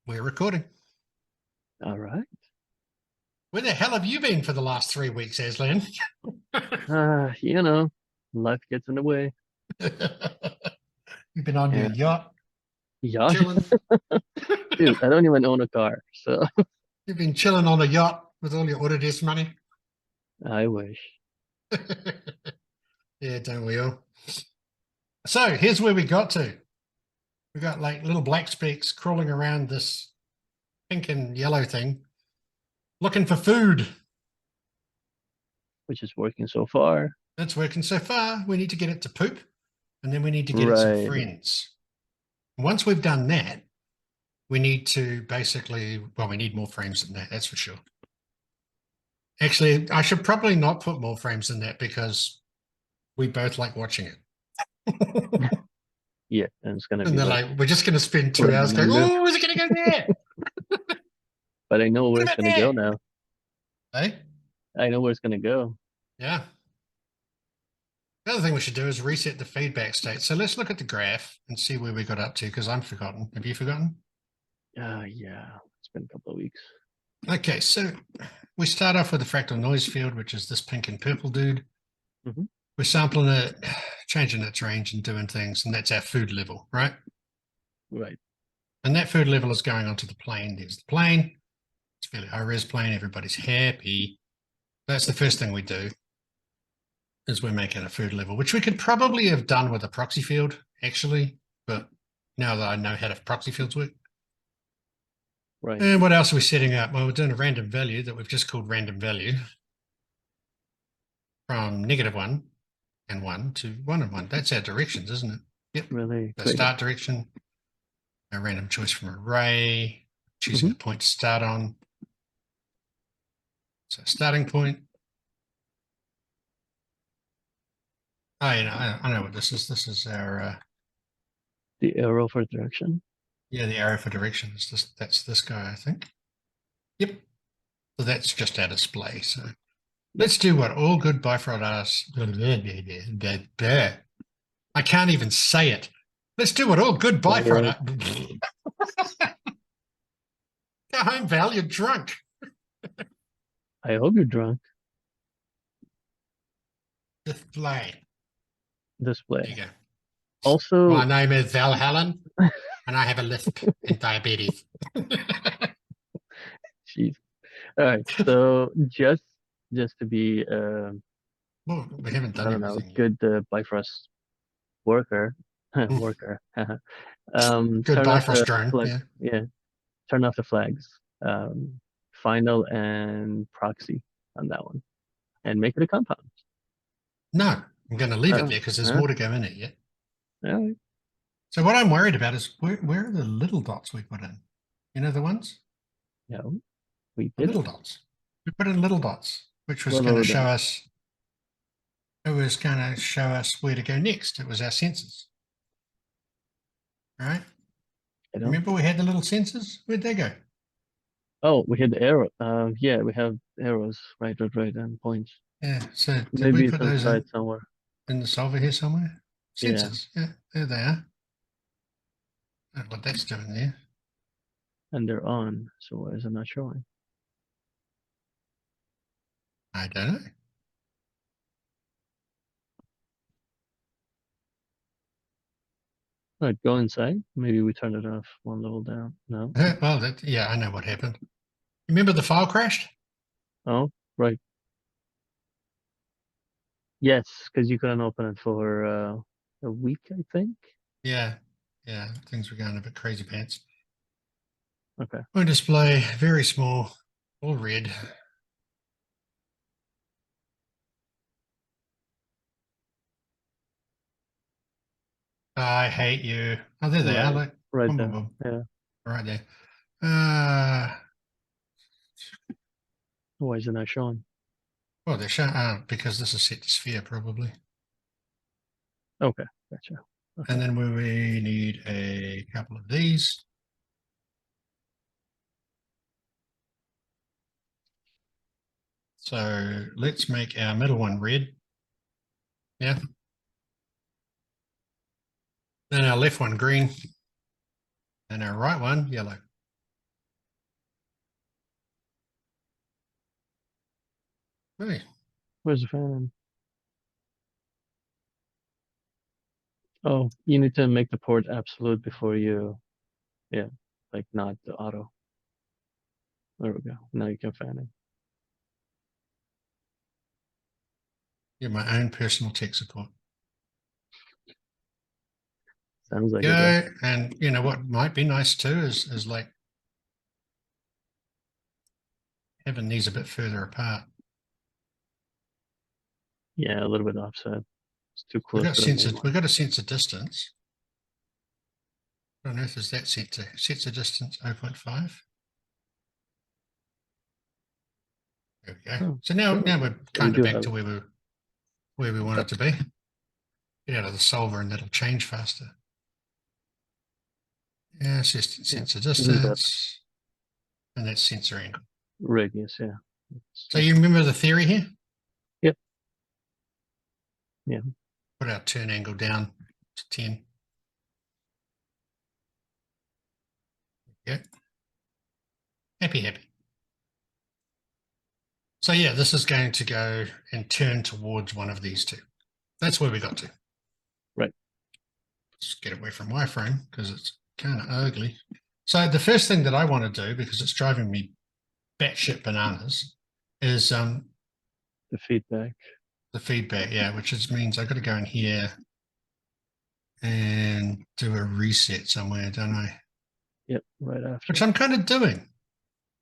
We're recording. All right. Where the hell have you been for the last 3 weeks, Aslan? Life gets in the way. You've been on your And yacht, yacht, chilling. dude, I don't even own a car, so You've been chilling on a yacht with all your Autodesk money. I wish. Yeah, don't we all? So here's where we got to. We got like little black specks crawling around this pink and yellow thing, looking for food. Which is working so far. That's working so far. We need to get it to poop, and then we need to get it some Right. friends. Once we've done that, we need to basically, well, we need more frames than that, that's for sure. Actually, I should probably not put more frames than that because we both like watching it. Yeah, and it's gonna And be they're like like, we're just going to spend 2 pulling hours the going, manga. oh, is it going to go there? But I know where What it's about gonna go that? now. Hey? I know where it's gonna go. Yeah. The other thing we should do is reset the feedback state. So let's look at the graph and see where we got up to because I'm forgotten. Have you forgotten? Yeah. It's been a couple of weeks. Okay, so we start off with the fractal noise field, which is this pink and purple dude. Mhm. We're sampling it, changing its range and doing things, and that's our food level, right? Right. And that food level is going onto the plane. There's the plane. It's fairly high res plane. Everybody's happy. That's the first thing we do is we're making a food level, which we could probably have done with a proxy field, actually. But now that I know how the proxy fields work. Right. And what else are we setting up? Well, we're doing a random value that we've just called random value from -1 and 1 to 1 and 1. That's our directions, isn't it? Yep. Really The great. start direction, a random choice from array, choosing a point to start on. So starting point. Oh, I know what this is. This is our The arrow for direction. yeah, the arrow for directions. That's this guy, I think. Yep. So that's just our display. So let's do what all good Bifrost artists. I can't even say it. Let's do what all good Bifrost. Go home, Val. You're drunk. I hope you're drunk. Display. Display. There you go. Also, My name is Val Aslan, and I have a lisp and diabetes. jeez. All right. So just to be Well, we haven't I done don't know, everything yet. good Bifrost worker, worker. Good Turn off Bifrost the drone. flag. Yeah. Yeah, turn off the flags. Final and proxy on that one, and make it a compound. No, I'm going to leave it Uh, there because there's uh, more to go in it yet. all right. So what I'm worried about is where are the little dots we put in? You know the ones? No, we The did little it. dots. We put in little dots, which was What going to little show dot? us. It was going to show us where to go next. It was our sensors. All right. I don't. Remember we had the little sensors? Where'd they go? Oh, we had the arrow. Yeah, we have arrows. Right, and points. Yeah. So did we Maybe it's put those inside somewhere. in the solver here somewhere? Yeah, Sensors. Yeah, there they are. I don't know what that's doing there. and they're on. So why is it not showing? I don't know. All right, go inside. Maybe we turned it off one level down. No. Well, yeah, I know what happened. Remember the file crashed? Oh, right. Yes, because you couldn't open it for a week, I think. Yeah. Yeah. Things were going a bit crazy pants. Okay. My display, very small, all red. I hate you. Oh, there they are. Right. Look. Right Boom, boom, there. boom. Yeah. Right there. Why is it not showing? Well, they're showing because this is set to sphere probably. Okay, gotcha. Okay. And then we need a couple of these. So let's make our middle one red. Yeah. Then our left one green. And our right one yellow. Hey, Where's the fan? Oh, you need to make the port absolute before you, yeah, like not the auto. There we go. Now you can fan it. you're my own personal tech support. Sounds like it though. Go, and you know what might be nice too is like having these a bit further apart. Yeah, a little bit offset. It's too We've close got to the main we've one. got a sensor distance. What on earth is that set to? Sensor distance 0.5. There we go. Oh, So now sure. we're So we kind of do back have to where we want it to be. Get out of the solver and that'll change faster. Yeah, it's just yeah. sensor This is the distance, and that's sensor angle. radius, yeah. So you remember the theory here? Yep. Yeah. Put our turn angle down to 10. Yeah. Happy, happy. So yeah, this is going to go and turn towards one of these two. That's where we got to. Right. Let's get away from wireframe because it's kind of ugly. So the first thing that I want to do, because it's driving me batshit bananas, is The feedback. the feedback. Yeah, which means I've got to go in here and do a reset somewhere, don't I? Yep, right after. Which I'm kind of doing.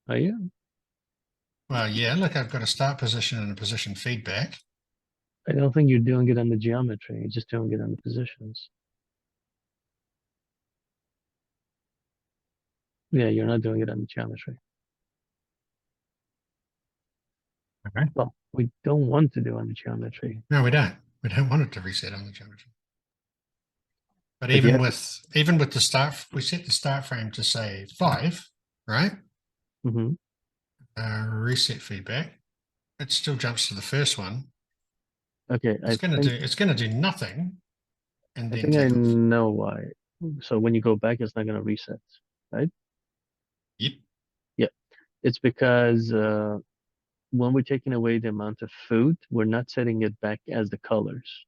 Oh yeah. Well, yeah, look, I've got a start position and a position feedback. I don't think you're doing it on the geometry, you're just doing it on the positions. Yeah, you're not doing it on the geometry. Okay. Well, we don't want to do on the geometry. No, we don't. We don't want it to reset on the geometry. But But you even have with the start, we set the start frame to say 5, right? to, Reset feedback. It still jumps to the first one. okay, It's gonna do nothing and I then think I take off. know why. So when you go back, it's not gonna reset, right? Yep. Yeah. It's because when we're taking away the amount of food, we're not setting it back as the colors.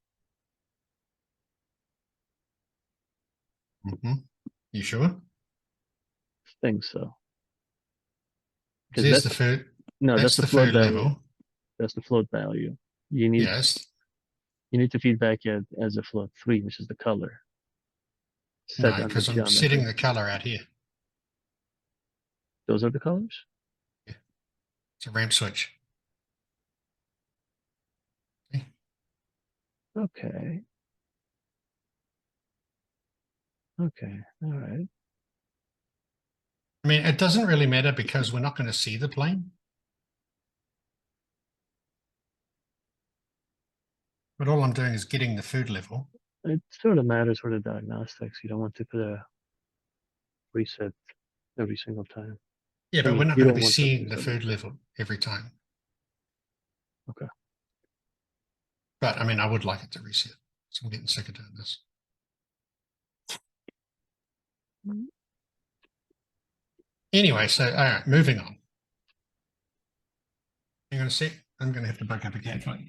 You sure? Think so. Because There's that's the food. no, that's That's the the float food value. level. That's the float value. You need Yes. you need to feedback it as a float 3, which is the color set No, on the because I'm setting geometry. the color out here. Those are the colors? Yeah. It's a ramp switch. See? Okay. Okay. All right. I mean, it doesn't really matter because we're not going to see the plane. But all I'm doing is getting the food level. It sort of matters for the diagnostics. You don't want to put a reset every single time. Yeah, I but we're mean, not you going to don't be want to seeing the reset food it. level every time. Okay. But I mean, I would like it to reset. So I'm getting sick of doing this. Anyway, so all right, moving on. Hang on a sec. I'm going to have to bug up a cat fight.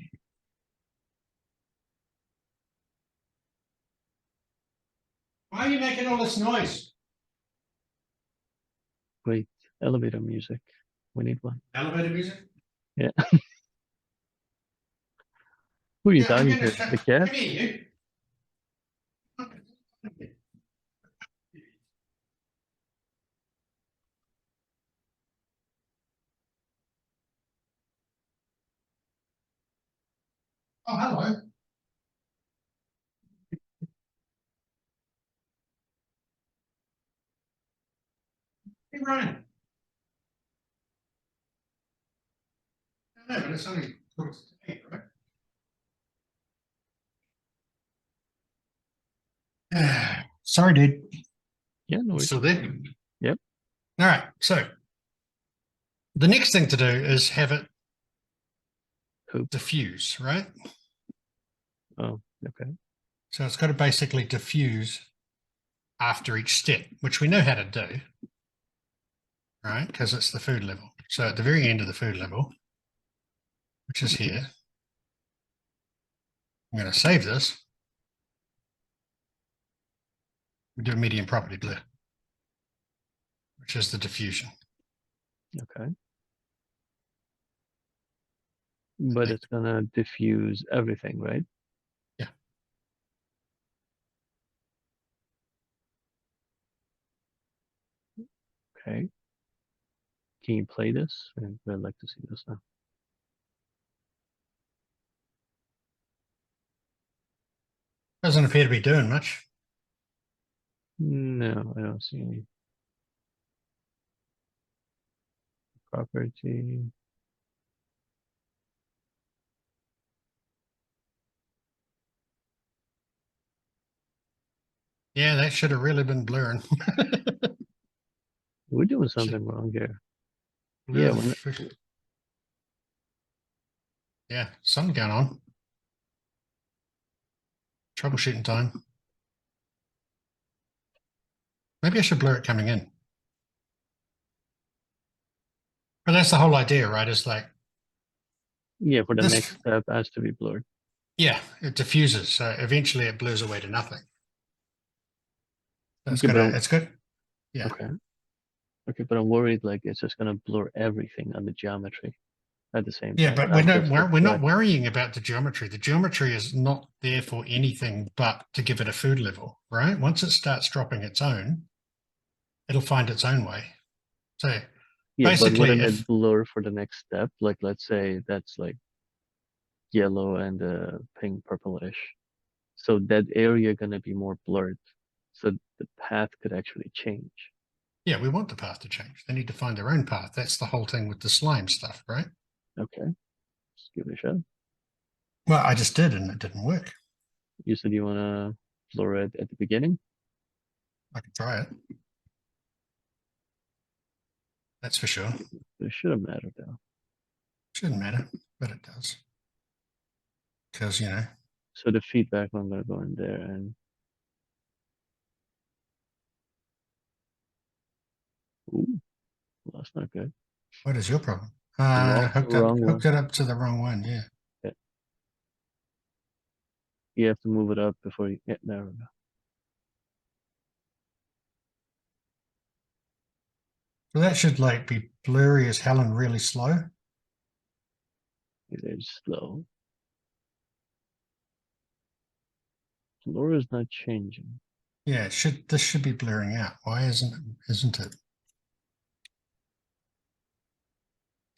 Why are you making all this noise? Great. Elevator music. We need one. Elevator music? Yeah. Who are you Yeah, I'm talking going to? to The cat? come here, you. Oh, hello. Hey, Ryan. No, but it's only today, right? Sorry, dude. Yeah, no worries. Still there? Yep. All right. So the next thing to do is have it Coop. diffuse, right? Oh, okay. So it's got to basically diffuse after each step, which we know how to do, right? Because it's the food level. So at the very end of the food level, which is here. I'm going to save this. We do a medium property blur, which is the diffusion. Okay. But it's gonna diffuse everything, right? Yeah. Okay. Can you play this? I'd like to see this now. Doesn't appear to be doing much. No, I don't see any property. Yeah, that should have really been blurring. We're doing something wrong here. Blur Yeah, the when fish. Yeah, something going on. Troubleshooting time. Maybe I should blur it coming in. But that's the whole idea, right? It's like, yeah, for the this, next step has to be blurred. yeah, it diffuses. So eventually it blurs away to nothing. That's Okay, good. It's good. Yeah. okay. Okay, but I'm worried like it's just gonna blur everything on the geometry at the same Yeah, time. but we're not worrying about the geometry. The geometry is not there for anything but to give it a food level, right? Once it starts dropping its own, it'll find its own way. So Yeah, but basically, wouldn't if it blur for the next step? Like let's say that's like yellow and pink purplish. So that area gonna be more blurred. So the path could actually change. yeah, we want the path to change. They need to find their own path. That's the whole thing with the slime stuff, right? Okay, let's give it a shot. Well, I just did and it didn't work. You said you wanna blur it at the beginning? I can try it. That's for sure. It should have mattered though. Shouldn't matter, but it does. Because, you know, So the feedback, I'm gonna go in there and ooh, well, that's not good. what is your problem? Wrong one. Hooked it up to the wrong one. Yeah. Yeah. You have to move it up before you get there. We go. So that should like be blurry as hell and really slow. It is slow. Blur is not changing. Yeah, this should be blurring out. Why isn't it? Do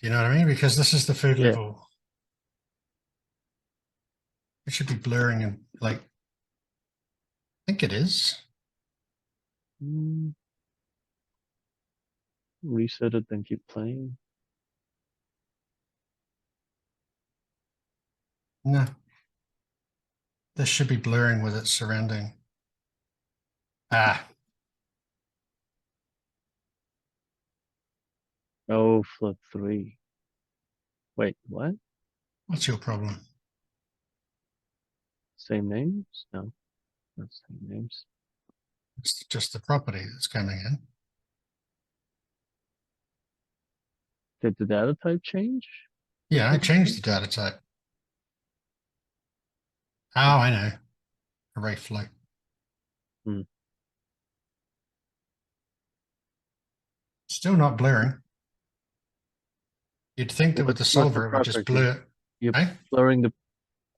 you know what I mean? Because this is the food Yeah. level. It should be blurring and like I think it is. Reset it, then keep playing. No. This should be blurring with its surrounding. Ah, Oh, flip 3. Wait, what? what's your problem? Same names? No, not same names. It's just the property that's coming in. Did the data type change? Yeah, I changed the data type. Oh, I know. Array float. Hmm. Still not blurring. You'd think that with the What's the solver it would just property? blur. You're Eh? blurring the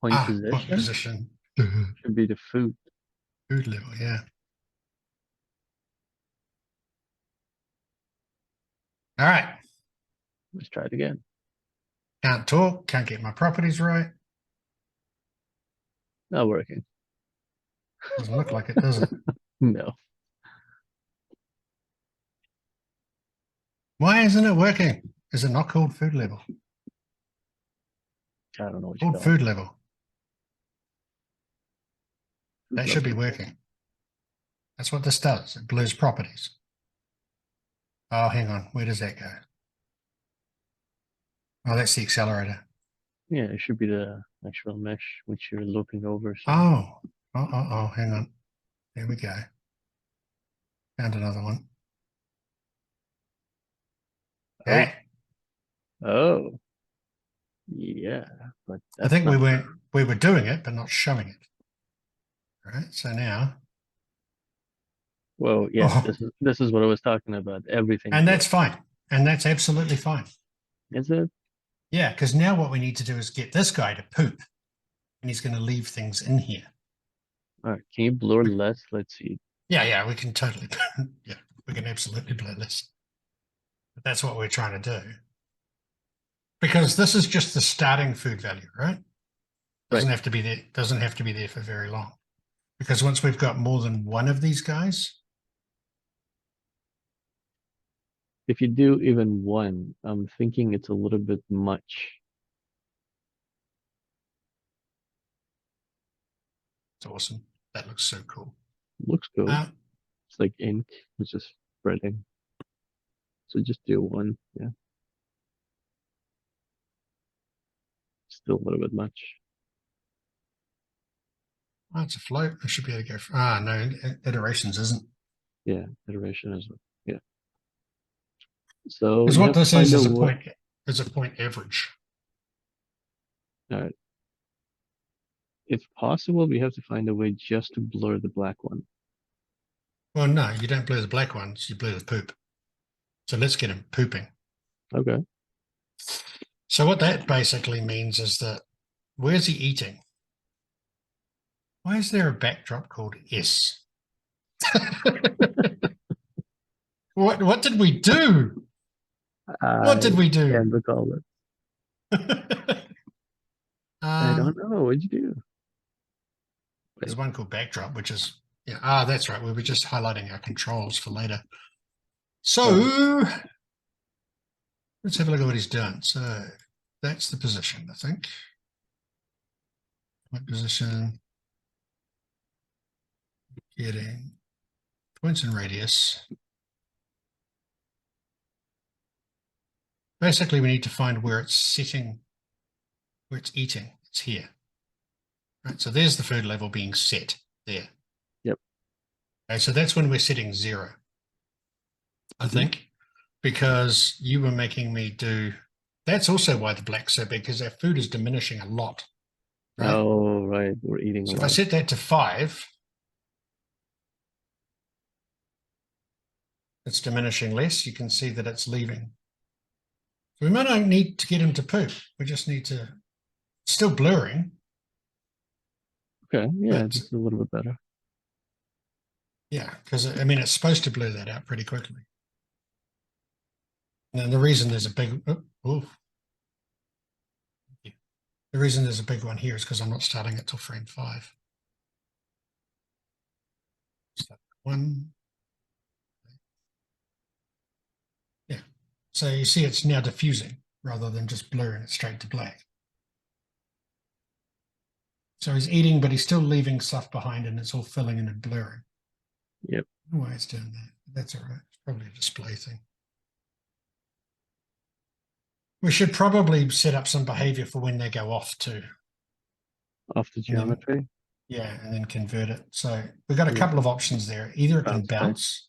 point Point position. position. Should be the food. Food level, yeah. All right. Let's try it again. Can't talk, can't get my properties right. Not working. Doesn't look like it, does it? No. Why isn't it working? Is it not called food level? I don't know what you Called call food it. level. That should be working. That's what this does. It blurs properties. Oh, hang on. Where does that go? Oh, that's the accelerator. Yeah, it should be the actual mesh which you're looping over. So. Oh, hang on. There we go. Found another one. Oh. Yeah. Oh. Yeah, but I that's think not we were doing it, but not showing it. All right. So now, well, yeah, oh, this is what I was talking about. Everything and that's blurred. fine. And that's absolutely fine. Is it? Yeah, because now what we need to do is get this guy to poop, and he's going to leave things in here. All right, can you blur less? Let's see. Yeah, we can totally, yeah, we can absolutely blur this. But that's what we're trying to do. Because this is just the starting food value, right? Doesn't Right. have to be there, doesn't have to be there for very long. Because once we've got more than one of these guys, If you do even one, I'm thinking it's a little bit much. it's awesome. That looks so cool. Looks cool. Uh, It's like ink, it's just spreading. So just do one. Yeah. Still a little bit much. oh, it's a float. I should be able to go for, no, iterations isn't. Yeah, iteration is yeah. So Because you what have to this find a way. is a point average. All right. If possible, we have to find a way just to blur the black one. Well, no, you don't blur the black ones, you blur the poop. So let's get him pooping. Okay. So what that basically means is that where's he eating? Why is there a backdrop called S? What did we do? What I did we do? can't recall it. I don't know. What'd you do? There's Wait. one called backdrop, which is yeah. That's right. We were just highlighting our controls for later. So let's have a look at what he's done. So that's the position, I think. What position? Getting points and radius. Basically, we need to find where it's sitting, where it's eating. It's here. Right. So there's the food level being set there. Yep. Okay, so that's when we're setting 0, I think, because you were making me do. That's also why the black's so big, because our food is diminishing a lot. Right. Oh, right. We're eating a So if I lot. set that to 5, it's diminishing less. You can see that it's leaving. So we might not need to get him to poop. We just need to, still blurring. Okay. Yeah, But this is a little bit better. yeah, because I mean, it's supposed to blur that out pretty quickly. And the reason there's a big, the reason there's a big one here is because I'm not starting it till frame 5. Start 1. Yeah. So you see it's now diffusing rather than just blurring it straight to black. So he's eating, but he's still leaving stuff behind and it's all filling in and blurring. Yep. I don't know why it's doing that. That's all right. It's probably a display thing. We should probably set up some behavior for when they go off too. Off the And then, geometry. yeah, and then convert it. So we've got a Yeah. couple of options there. Either it can Bounce back. bounce,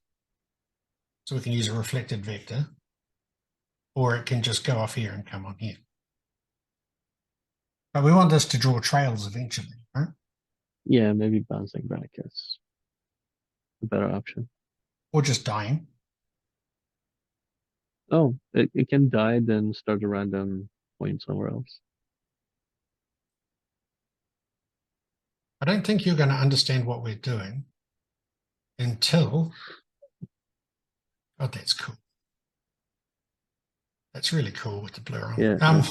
so we can use a reflected vector, or it can just go off here and come on here. But we want this to draw trails eventually, right? Yeah, maybe bouncing back is a better option. Or just dying. Oh, it can die, then start a random point somewhere else. I don't think you're going to understand what we're doing until, oh, that's cool. That's really cool with the blur on. Yeah.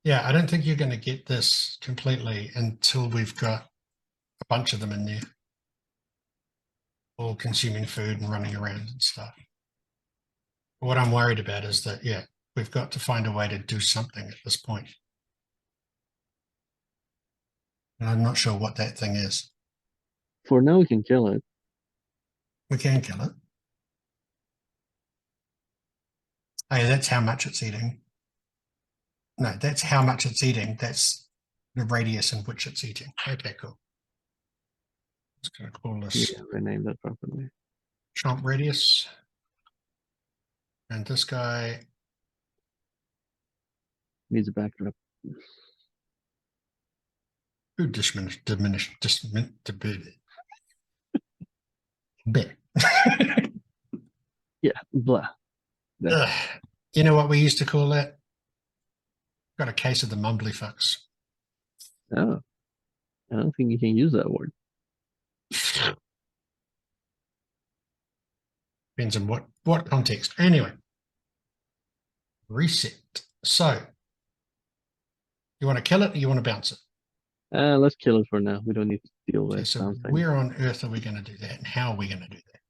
Yeah, I don't think you're going to get this completely until we've got a bunch of them in there, all consuming food and running around and stuff. What I'm worried about is that, yeah, we've got to find a way to do something at this point. And I'm not sure what that thing is. For now, we can kill it. We can kill it. Hey, that's how much it's eating. No, that's how much it's eating. That's the radius in which it's eating. Okay, cool. It's going to call this Yeah, rename that properly. chomp radius. And this guy, Needs a backdrop. Food diminish, bit. Yeah, blah. Ugh. You know what we used to call that? Got a case of the mumbly fucks. Oh, I don't think you can use that word. Depends on what context. Anyway, reset. So, you want to kill it or you want to bounce it? Let's kill it for now. We don't need to deal Okay, with so bouncing. where on earth are we going to do that, and how are we going to do that?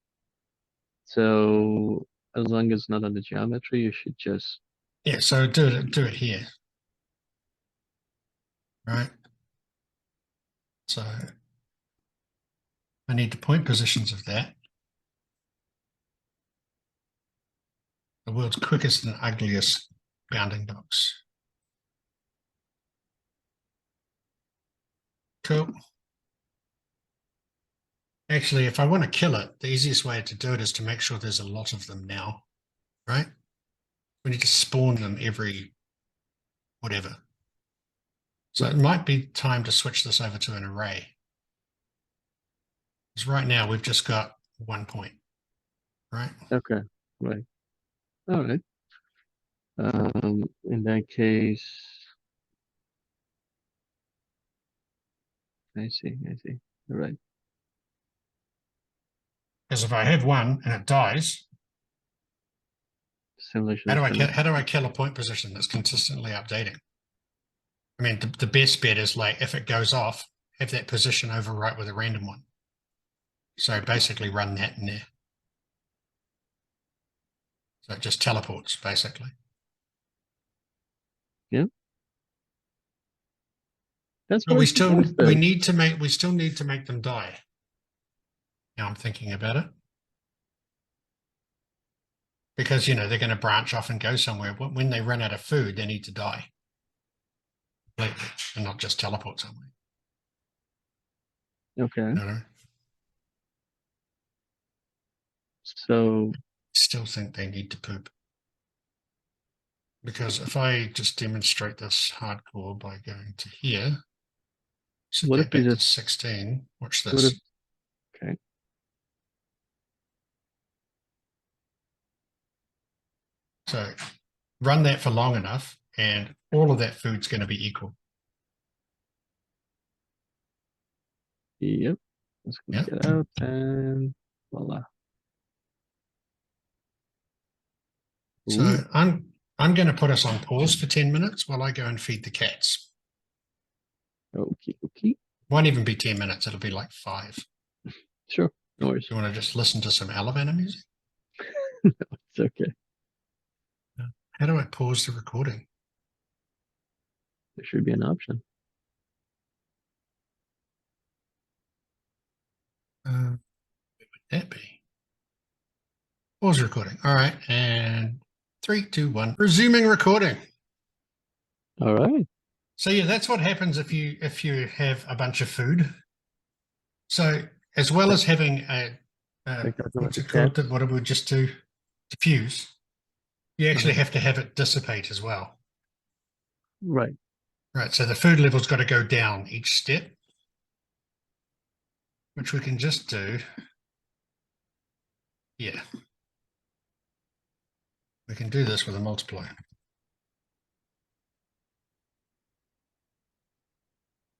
So as long as it's not on the geometry, you should just Yeah, so do it here, right? So I need the point positions of that. The world's quickest and ugliest bounding dogs. Cool. Actually, if I want to kill it, the easiest way to do it is to make sure there's a lot of them now, right? We need to spawn them every whatever. So it might be time to switch this over to an array. Because right now we've just got 1 point, right? okay, right. All right. In that case, I see. All right. Because if I have one and it dies, Simulation how is finished. do I kill a point position that's consistently updating? I mean, the best bet is like if it goes off, have that position overwrite with a random one. So basically run that in there. So it just teleports basically. Yeah. That's But what we it's supposed to. we still need to make them die. Now I'm thinking about it. Because they're going to branch off and go somewhere. When they run out of food, they need to die completely and not just teleport somewhere. Okay. I So still think they need to poop. Because if I just demonstrate this hardcore by going to here, set what if that we back to just 16. Watch what if this. okay. So run that for long enough, and all of that food's going to be equal. Yep. Let's Yeah. get out and voila. So Ooh, I'm going to put us on pause for 10 minutes while I go and feed the cats. okay. Won't even be 10 minutes. It'll be like 5. Sure. No worries. You want to just listen to some elevator music? No, it's okay. How do I pause the recording? There should be an option. Where would that be? Pause recording. All right. And 3, 2, 1. Resuming recording. All right. So yeah, that's what happens if you have a bunch of food. So as well as having what's it called? What did we just do? Diffuse. You actually have to have it dissipate as well. Right. Right. So the food level's got to go down each step, which we can just do. Yeah. We can do this with a multiplier.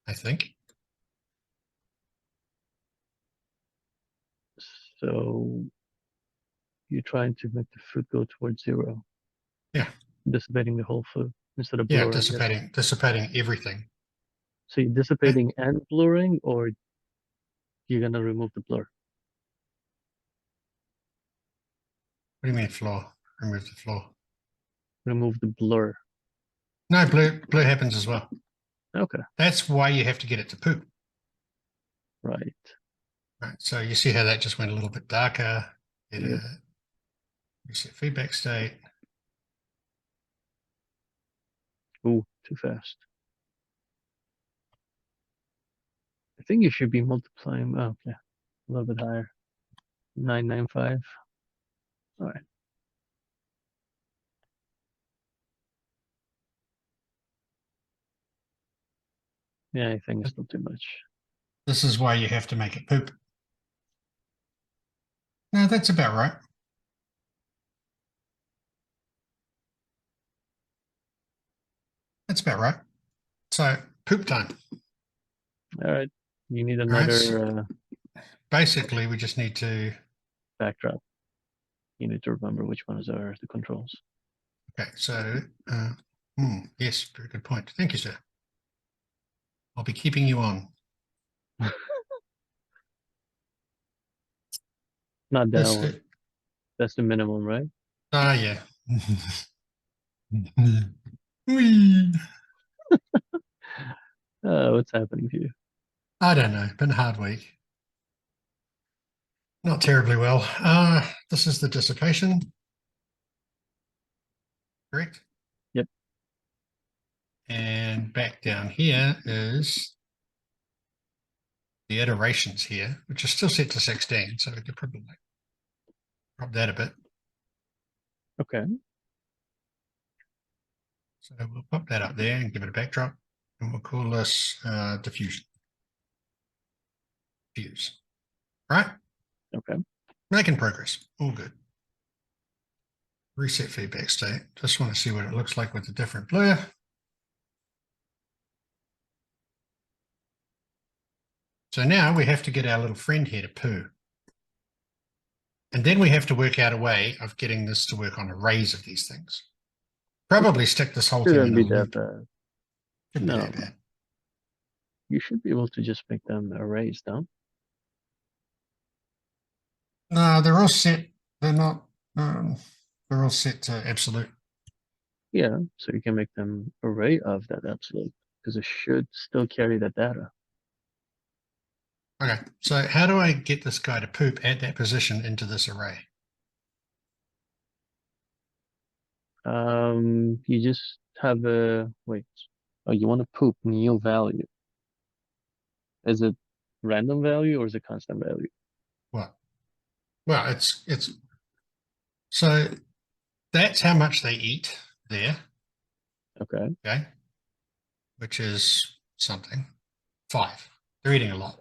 I think. So you're trying to make the food go towards 0. Yeah. Dissipating the whole food instead of Yeah, blurring dissipating everything. So you're dissipating and blurring, or you're gonna remove the blur? What do you mean floor? Remove the floor. Remove the blur. No, blue happens as well. Okay. That's why you have to get it to poop. Right. Right. So you see how that just went a little bit darker. Yep. Reset feedback state. Ooh, too fast. I think you should be multiplying. Oh, okay. A little bit higher. 995. All right. Yeah, I think it's still too much. This is why you have to make it poop. No, that's about right. That's about right. So poop time. All right. You need All right. another Basically, we just need to. backdrop. You need to remember which ones are the controls. Okay. So, yes, very good point. Thank you, sir. I'll be keeping you on. Not that This, one. That's the minimum, right? yeah. Whee. What's happening to you? I don't know. Been a hard week. Not terribly well. This is the dissipation. Correct. Yep. And back down here is the iterations here, which is still set to 16. So we could probably drop that a bit. Okay. So we'll pop that up there and give it a backdrop. And we'll call this diffusion. Diffuse. Right? Okay. Making progress. All good. Reset feedback state. Just want to see what it looks like with a different blur. So now we have to get our little friend here to poo. And then we have to work out a way of getting this to work on arrays of these things. Probably stick this whole thing Shouldn't in be a that loop. bad. Shouldn't be No. that bad. You should be able to just make them arrays, no? No, they're all set. They're not. They're all set to absolute. Yeah, so you can make them array of that absolute because it should still carry that data. Okay, so how do I get this guy to poop at that position into this array? You just have a wait. Oh, you want to poop new value. Is it random value or is it constant value? What? Well, it's so that's how much they eat there. Okay. Okay, which is something 5. They're eating a lot.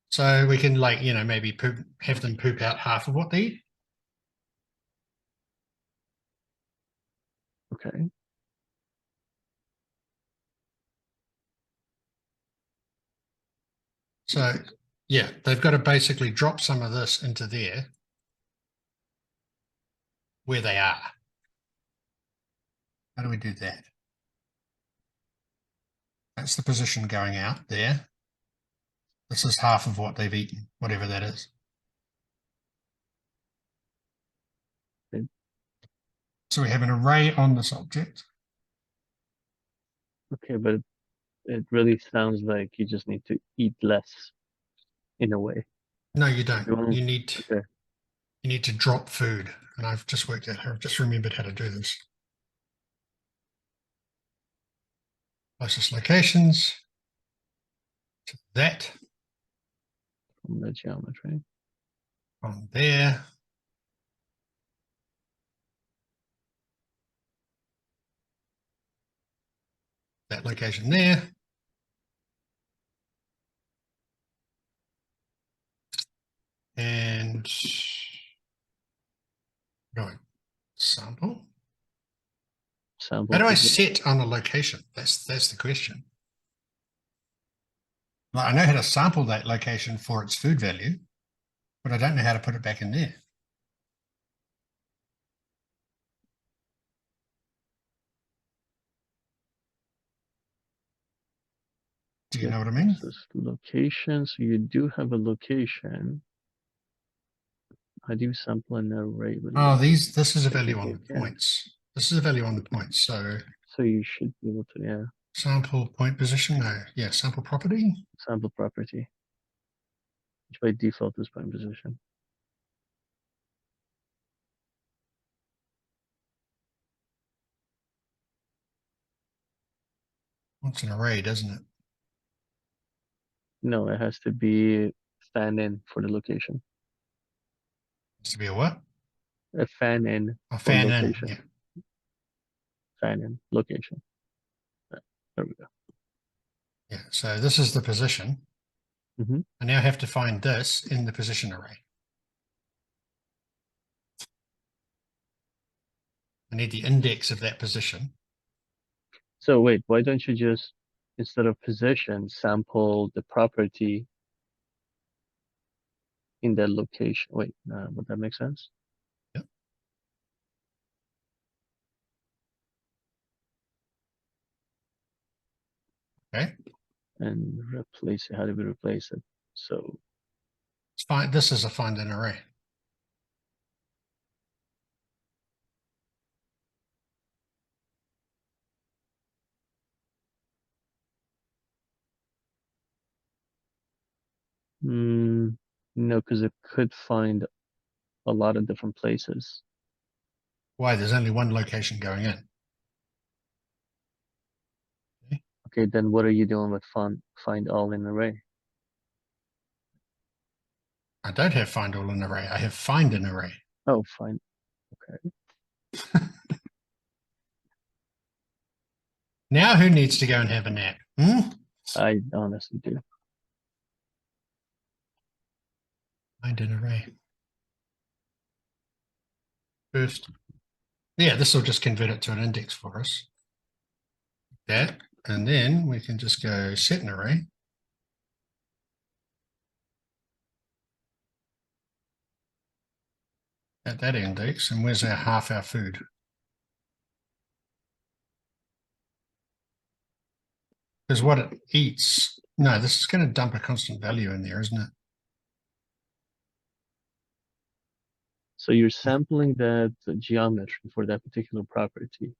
So we can maybe have them poop out half of what they eat. Okay. So yeah, they've got to basically drop some of this into there where they are. How do we do that? That's the position going out there. This is half of what they've eaten, whatever that is. Okay. So we have an array on this object. Okay, but it really sounds like you just need to eat less in a way. No, you don't. You want- You need Okay. you need to drop food. And I've just worked out, I've just remembered how to do this. Closest locations to that From the geometry. on there. That location there. And right, sample. Sample. How do I set on a location? That's the question. Well, I know how to sample that location for its food value, but I don't know how to put it back in there. Do you know what I mean? This is location. So you do have a location. How do you sample an array? Oh, this is a value on Technically, the yeah. points. This is a value on the points. So So you should be able to, yeah, sample point position. No, yeah, sample property. sample property, which by default is point position. Wants an array, doesn't it? No, it has to be fan in for the location. Has to be a what? A fan in A for fan in. location. Yeah. Fan in location. Right, there we go. Yeah, so this is the position. Mm-hmm. I now have to find this in the position array. I need the index of that position. So wait, why don't you just, instead of position, sample the property in that location? Wait, would that make sense? Yep. Okay, And replace it. How do we replace it? So, it's fine. This is a find an array. no, because it could find a lot of different places. Why? There's only one location going in. Okay. Okay, then what are you doing with find all in array? I don't have find all in array. I have find an array. Oh, fine. Okay. Now who needs to go and have a nap? I honestly do. Find an array. First. Yeah, this will just convert it to an index for us. That, and then we can just go set an array. At that index, and where's our half our food? Because what it eats, no, this is going to dump a constant value in there, isn't it? So you're sampling that geometry for that particular property.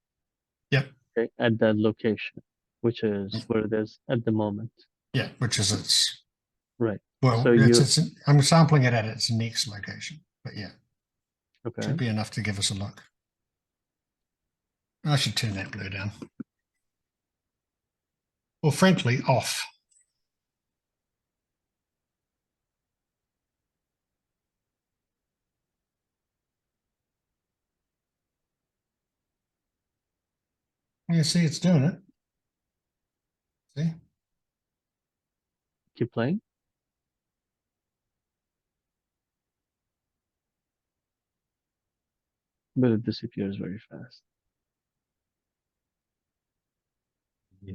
Yep. Okay, at that location, which is where it is at the moment. Yeah, which is its, Right. well, So I'm sampling it at its next location, but yeah, okay. should be enough to give us a look. I should turn that blur down. Or frankly, off. You see, it's doing it. See? Keep playing. But it disappears very fast. Yeah.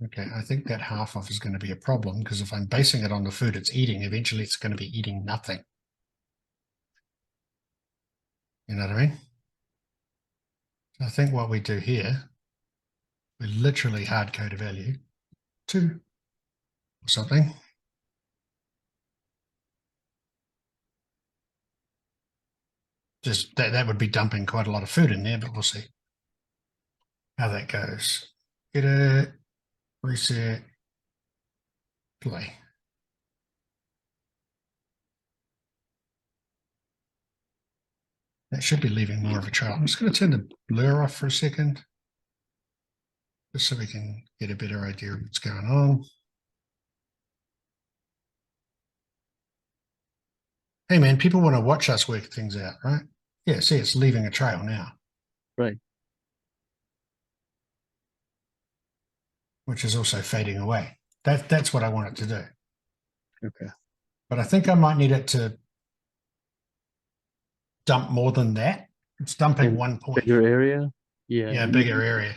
Okay, I think that half off is going to be a problem because if I'm basing it on the food it's eating, eventually it's going to be eating nothing. You know what I mean? So I think what we do here, we literally hard code a value 2 or something. Just that would be dumping quite a lot of food in there, but we'll see how that goes. Get it, reset, play. That should be leaving more of a trail. I'm just going to turn the blur off for a second, just so we can get a better idea of what's going on. Hey man, people want to watch us work things out, right? Yeah, see, it's leaving a trail now. Right. Which is also fading away. That's what I want it to do. Okay. But I think I might need it to dump more than that. It's dumping In 1 point. bigger area? Yeah. Yeah, bigger area.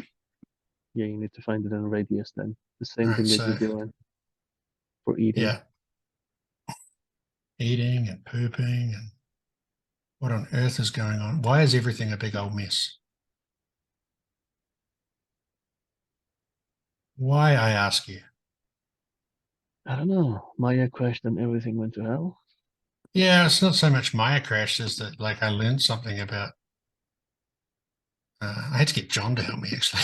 Yeah, you need to find it in radius then. The same Right, thing that so you're doing for eating. yeah, eating and pooping and what on earth is going on? Why is everything a big old mess? Why, I ask you? I don't know. Maya crashed and everything went to hell. Yeah, it's not so much Maya crash as that like I learned something about I had to get John to help me actually.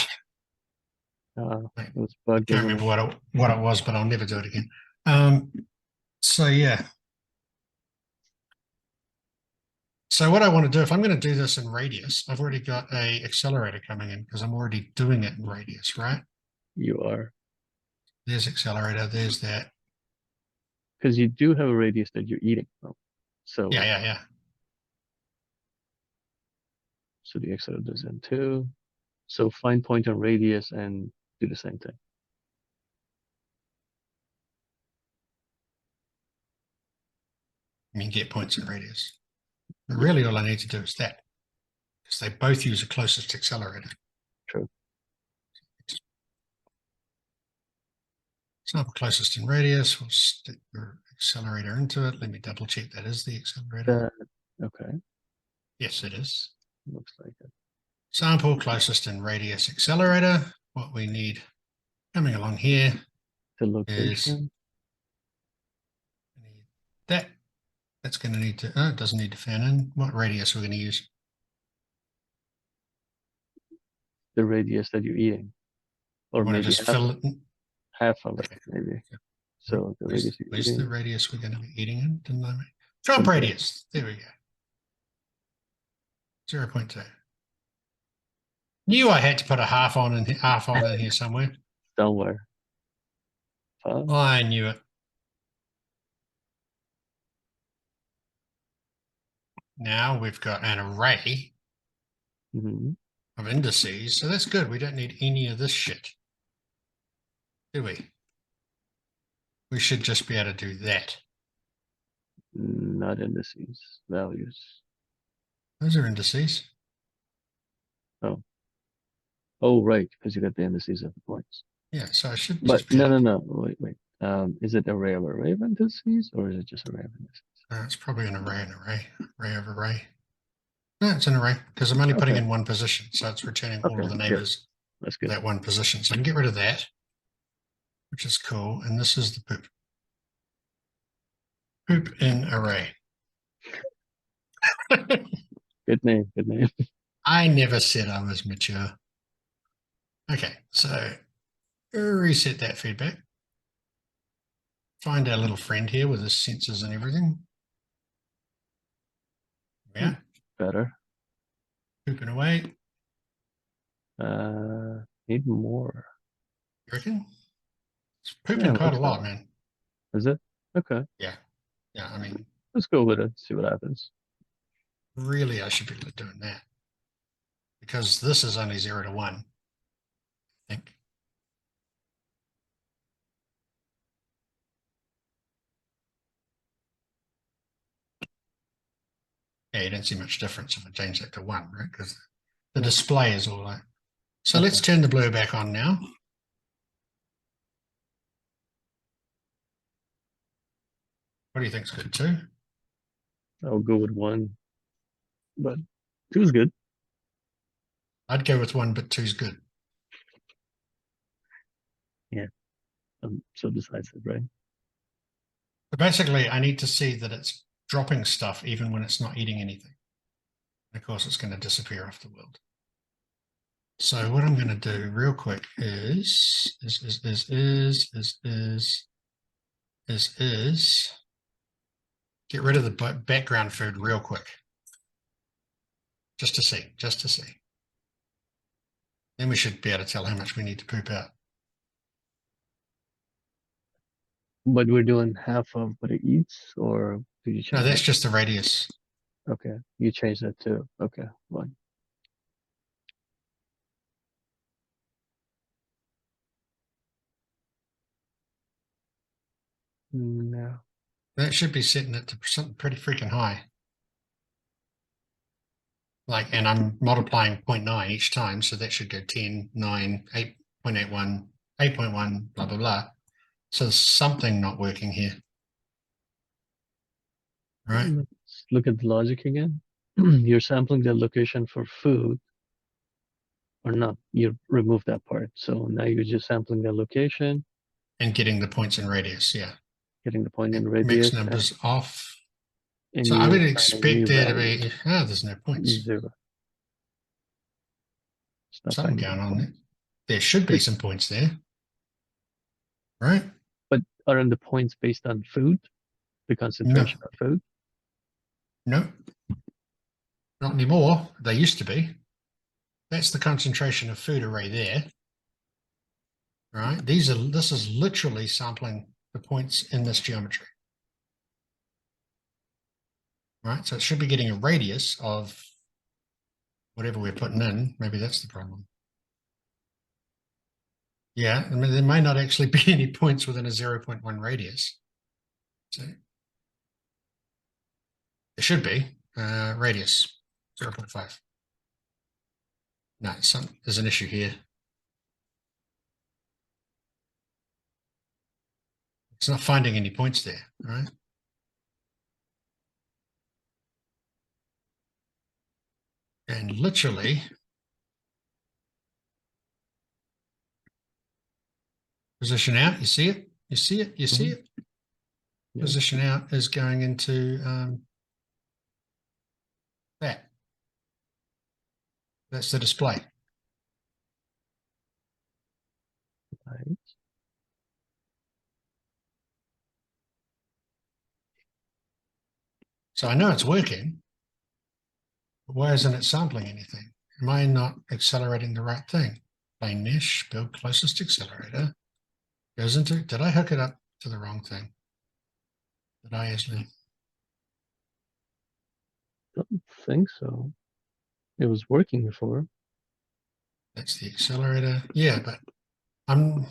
It was I bugged, can't wasn't remember it? what it was, but I'll never do it again. So yeah. So what I want to do, if I'm going to do this in radius, I've already got a accelerator coming in because I'm already doing it in radius, right? You are. There's accelerator, there's that. Because you do have a radius that you're eating from. So, Yeah. so the accelerator does in too. So find point on radius and do the same thing. mean, get points and radius. But really all I need to do is that, because they both use a closest accelerator. True. Sample closest in radius. We'll stick your accelerator into it. Let me double check that is the accelerator. Okay. Yes, it is. Looks like it. Sample closest in radius accelerator. What we need coming along here The is location. that. That's going to need to, it doesn't need to fan in. What radius are we going to use? The radius that you're eating. Or Want to maybe just fill it in? half of it, maybe. So the radius you're Where's the eating. radius we're going to be eating in? Didn't I? Jump radius. There we go. 0.2. Knew I had to put a half on in here somewhere. Somewhere. I knew it. Now we've got an array of indices, so that's good. We don't need any of this shit, do we? We should just be able to do that. Not indices, values. Those are indices. Oh, right, because you got the indices of the points. Yeah, so I should But just be no. Wait. Is it array of indices, or is it just array of indices? It's probably an array of array. No, it's an array because I'm only putting in one position, so it's returning all of the neighbors. That's good. That one position, so I can get rid of that, which is cool. And this is the poop. Poop in array. Good name. I never said I was mature. Okay, so reset that feedback. Find our little friend here with his sensors and everything. Yeah. Better. Pooping away. Need more. You reckon? It's pooping quite a lot, man. Is it? Okay. Yeah. Yeah, I mean, let's go with it, see what happens. Really, I should be doing that. Because this is only 0 to 1, I think. Yeah, you don't see much difference if I change that to 1, right? Because the display is all like. So let's turn the blue back on now. What do you think's good? 2? I'll go with 1, but 2 is good. I'd go with 1, but 2's good. Yeah, so decisive, right? But basically, I need to see that it's dropping stuff even when it's not eating anything. And of course, it's going to disappear off the world. So what I'm going to do real quick is get rid of the background food real quick. Just to see. Then we should be able to tell how much we need to poop out. But we're doing half of what it eats, or do you change? No, that's just the radius. Okay, you change that too. Okay, 1. No. That should be setting it to something pretty freaking high. Like, and I'm multiplying 0.9 each time, so that should go 10, 9, 8.81, 8.1, blah, blah, blah. So there's something not working here. Right? Let's look at the logic again. You're sampling the location for food, or not. You remove that part. So now you're just sampling the location. And getting the points in radius, yeah. Getting the point in radius. Mix numbers off. And So I would expect there to be, there's no points. 0. Something going on there. There should be some points there. Right? But aren't the points based on food? The concentration of food? No. Not anymore. They used to be. That's the concentration of food array there. Right? This is literally sampling the points in this geometry. Right? So it should be getting a radius of whatever we're putting in. Maybe that's the problem. Yeah, I mean, there may not actually be any points within a 0.1 radius. So It should be radius 0.5. No, there's an issue here. It's not finding any points there, right? And literally, position out, you see it? You see it? You see it? Yeah. Position out is going into that. That's the display. Right. So I know it's working, but why isn't it sampling anything? Am I not accelerating the right thing? Plane mesh, build closest accelerator. Goes into, did I hook it up to the wrong thing? Did I actually? Don't think so. It was working before. That's the accelerator. Yeah, but I'm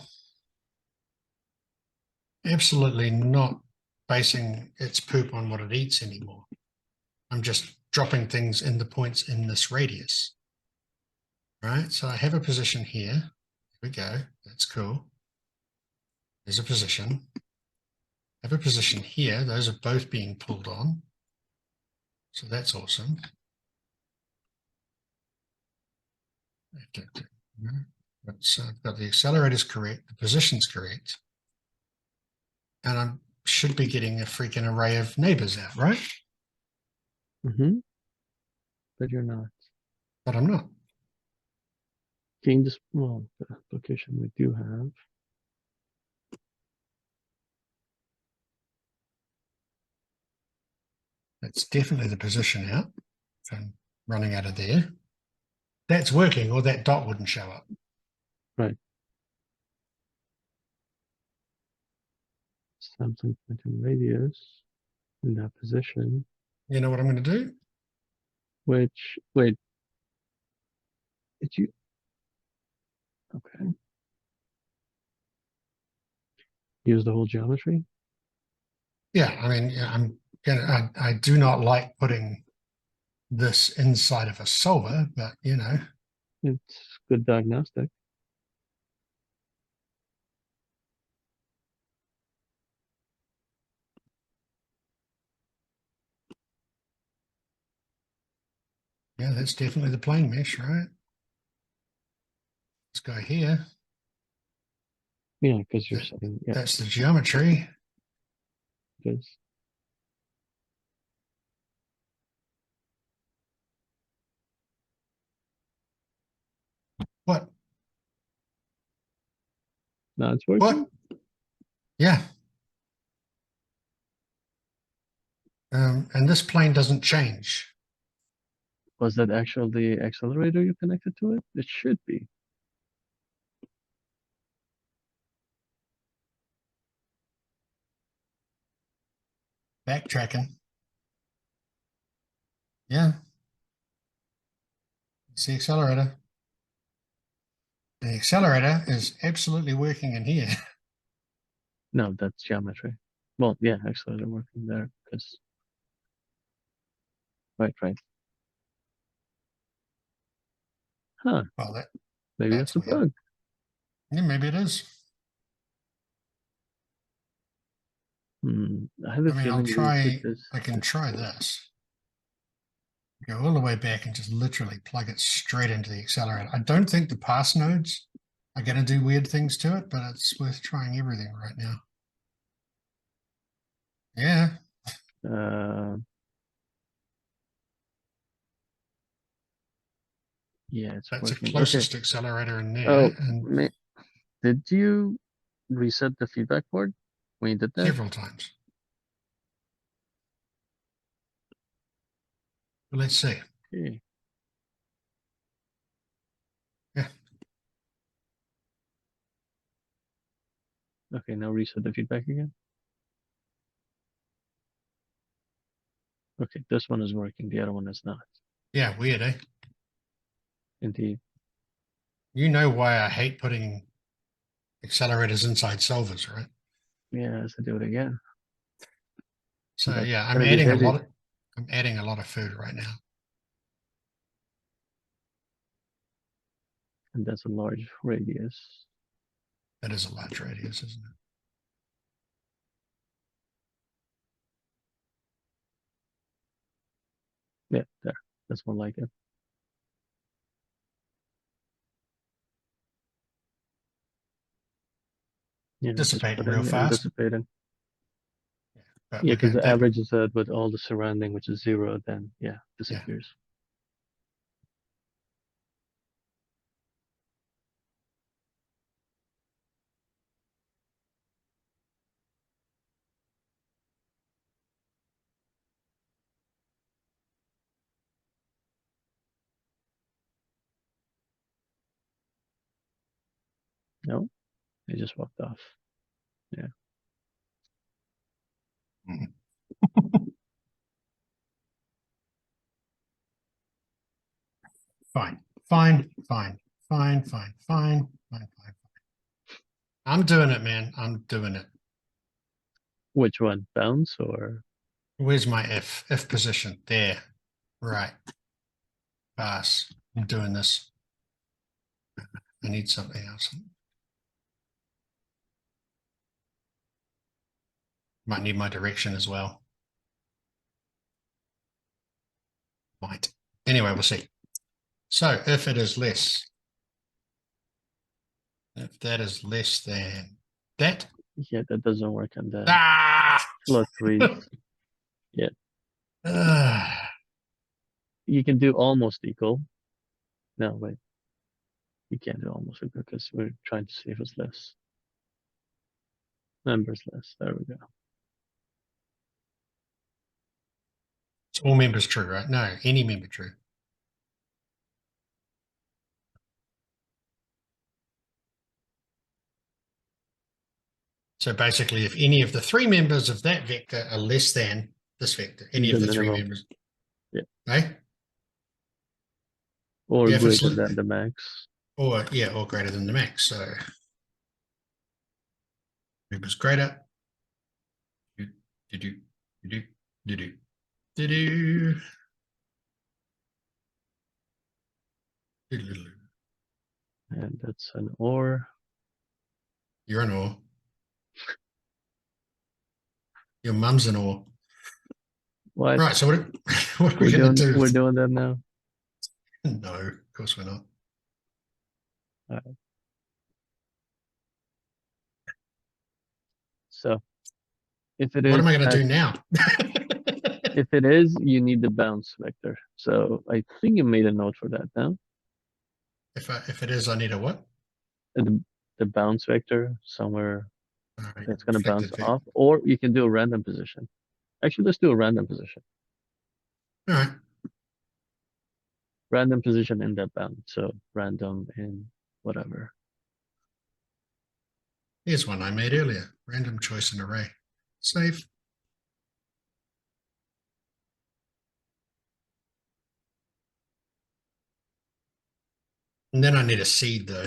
absolutely not basing its poop on what it eats anymore. I'm just dropping things in the points in this radius. Right, so I have a position here. Here we go. That's cool. There's a position. I have a position here. Those are both being pulled on. So that's awesome. So I've got the accelerators correct, the position's correct. And I should be getting a freaking array of neighbors out, right? But you're not. But I'm not. Can you just, well, the application we do have. That's definitely the position out. So I'm running out of there. That's working, or that dot wouldn't show up. Right. Sampling point and radius in that position. You know what I'm going to do? Which, wait. Did you? Okay. Use the whole geometry? Yeah, I mean, I do not like putting this inside of a solver, but you know. It's good diagnostic. Yeah, that's definitely the plane mesh, right? Let's go here. Yeah, because you're saying, yeah, That's the geometry. because What? now it's working. What? Yeah. And this plane doesn't change. Was that actually the accelerator you connected to it? It should be. Backtracking. Yeah. It's the accelerator. The accelerator is absolutely working in here. No, that's geometry. Well, yeah, accelerator working there because. Right. Huh. Well, Maybe that's that's a weird. bug. Yeah, maybe it is. I have a I mean, feeling we put this. I can try this. Go all the way back and just literally plug it straight into the accelerator. I don't think the pass nodes are going to do weird things to it, but it's worth trying everything right now. Yeah. Yeah, it's That's the working. closest Okay. accelerator in there. Oh, And did you reset the feedback board when you did that? several times. But let's see. Okay. Yeah. Okay, now reset the feedback again. Okay, this one is working. The other one is not. Yeah, weird, eh? Indeed. You know why I hate putting accelerators inside solvers, right? Yeah, let's do it again. So That's yeah, gonna be heavy. I'm adding a lot of food right now. And that's a large radius. That is a large radius, isn't it? Yeah, there. That's one like it. Yeah, just Dissipating put real in fast. anticipating. But Yeah, because the that, average is that with all the surrounding, which is 0, then yeah, disappears. No, they just walked off. Yeah. fine, fine, fine, fine, fine, fine, fine, fine. I'm doing it, man. I'm doing it. Which one? Bounce or? Where's my F position? There. Right. Pass. I'm doing this. I need something else. Might need my direction as well. Might. Anyway, we'll see. So if it is less, if that is less than that, Yeah, that doesn't work on the ah! float trees. Yeah. Ah! You can do almost equal. No, wait. You can't do almost equal because we're trying to see if it's less. Members less. There we go. It's all members true, right? No, any member true. So basically, if any of the three members of that vector are less than this vector, any The of the three minimum. members, Yeah. right? Or Yeah, if it's greater than the max. or yeah, or greater than the max. So members greater. Do do do do do do do do. And that's an or. You're an or. Your mum's an or. What? Right. So what are we going to do? We're doing that now. No, of course we're not. All right. So if it is, What am I going to do now? if it is, you need the bounce vector. So I think you made a note for that now. If it is, I need a what? The bounce vector somewhere Right, that's going to bounce reflected off, or you can do a random position. Actually, let's do a random position. All right. Random position in that bound. So random in whatever. Here's one I made earlier. Random choice in array. Save. And then I need a seed though.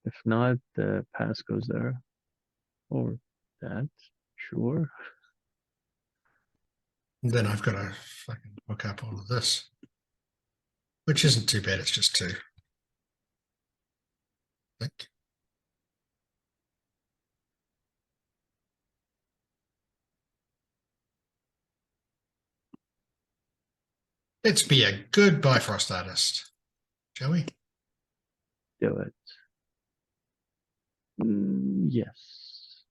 If not, the pass goes there. Or that. Sure. And then I've got to fucking hook up all of this, which isn't too bad. It's just two. I think. Let's be a good Bifrost artist, shall we? Do it. Yes.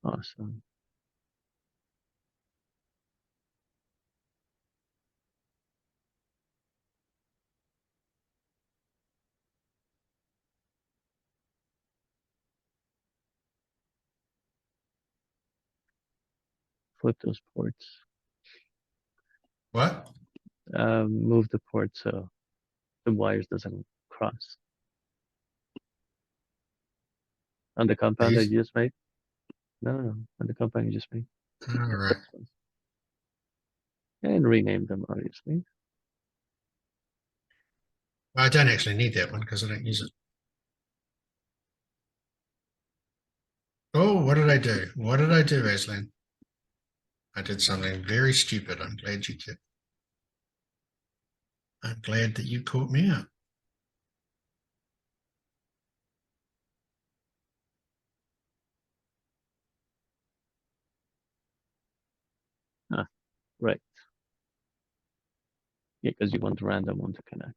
Awesome. Flip those ports. What? Move the port so the wires doesn't cross. On the compound that These? you just made? No. On the compound you just made. All right. And rename them, obviously. I don't actually need that one because I don't use it. Oh, what did I do? What did I do, Aslan? I did something very stupid. I'm glad you did. I'm glad that you caught me out. Ah, right. Yeah, because you want the random one to connect.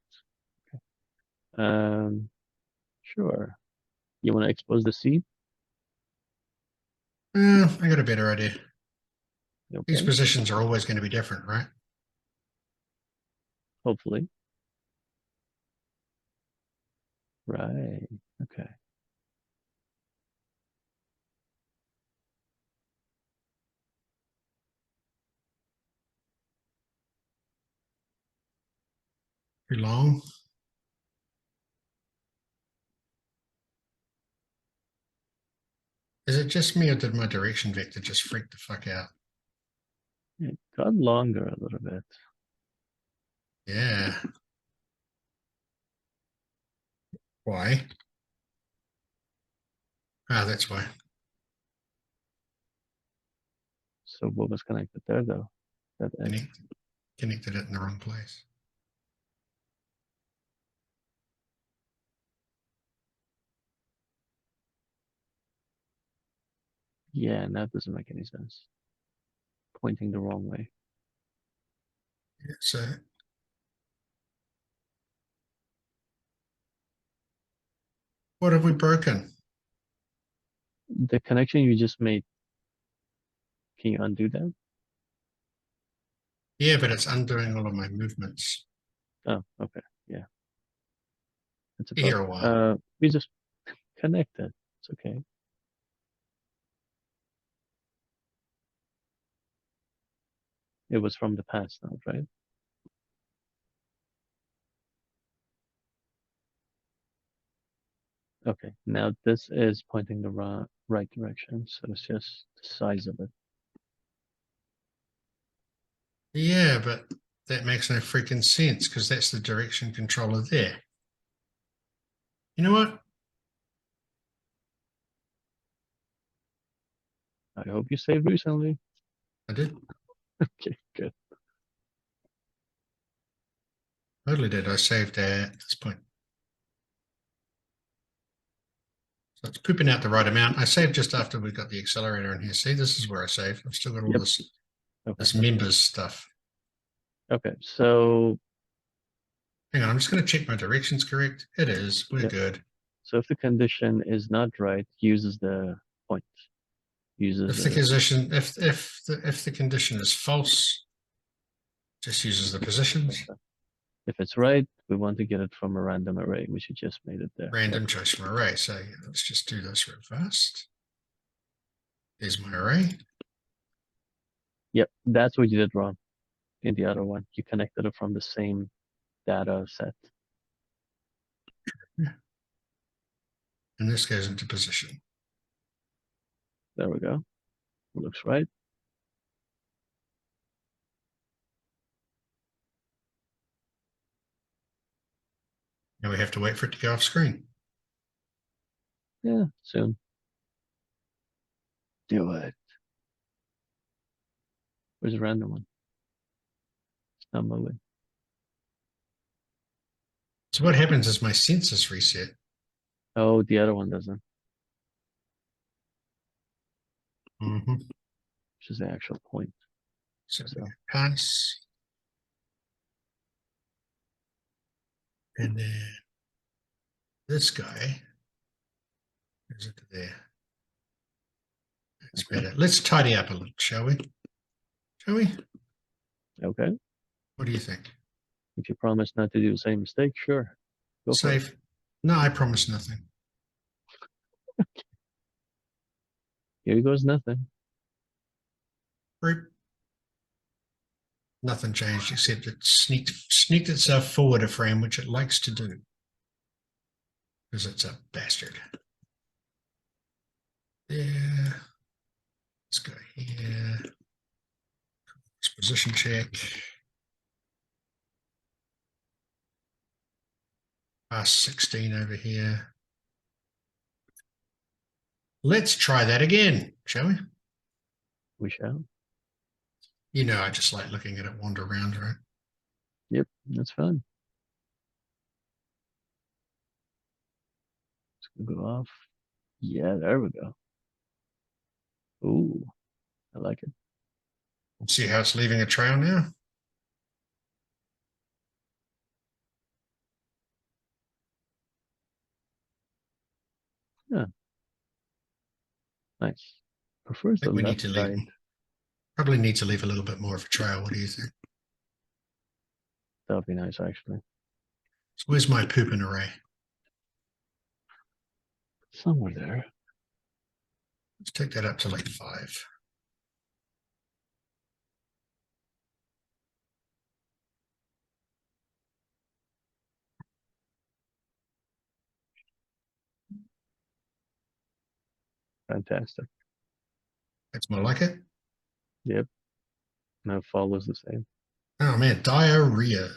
Okay. Sure. You want to expose the seed? I got a better idea. These Okay. positions are always going to be different, right? Hopefully. Right. Okay. Too long. Is it just me or did my direction vector just freak the fuck out? It got longer a little bit. Yeah. Why? Ah, that's why. So what was connected there though? That edge. Connected it in the wrong place. Yeah, and that doesn't make any sense. Pointing the wrong way. Yeah, so what have we broken? The connection you just made, can you undo that? Yeah, but it's undoing all of my movements. Oh, okay. Yeah. It's a Be bug. here a while. We just connect it. It's okay. It was from the past now, right? Okay. Now this is pointing the right direction, so it's just the size of it. Yeah, but that makes no freaking sense because that's the direction controller there. You know what? I hope you saved recently. I did. Okay, good. Totally did. I saved at this point. So it's pooping out the right amount. I saved just after we got the accelerator in here. See, this is where I saved. I've still got all Yep. this Okay. this members stuff. Okay. So Hang on, I'm just going to check my directions correct. It is. We're yep. good. So if the condition is not right, uses the point. Uses If the the position, if the condition is false, just uses the positions. okay. If it's right, we want to get it from a random array, which you just made it there. Random choice from array. So let's just do this real fast. There's my array. Yep, that's what you did wrong in the other one. You connected it from the same data set. And this goes into position. There we go. Looks right. Now we have to wait for it to go off screen. Yeah, soon. Do it. Where's the random one? It's not moving. So what happens is my census reset. Oh, the other one doesn't, Mm-hmm. which is the actual point. So So pass. And then this guy goes into there. That's better. Let's tidy up a little, shall we? Shall we? okay. What do you think? If you promise not to do the same mistake, sure. Go for it. Save? No, I promise nothing. Here goes nothing. Group. Nothing changed except it sneaked itself forward a frame, which it likes to do. Because it's a bastard. There. Let's go here. Position check. Past 16 over here. Let's try that again, shall we? We shall. You know, I just like looking at it wander around, right? Yep, that's fun. Let's go off. Yeah, there we go. Ooh, I like it. See how it's leaving a trail now? Yeah. Nice. Prefers I the think we need left to side. leave. Probably need to leave a little bit more of a trail. What do you think? That would be nice, actually. So where's my pooping array? Somewhere there. Let's take that up to like 5. Fantastic. That's more like it. Yep. Now follows the same. Oh man, diarrhea.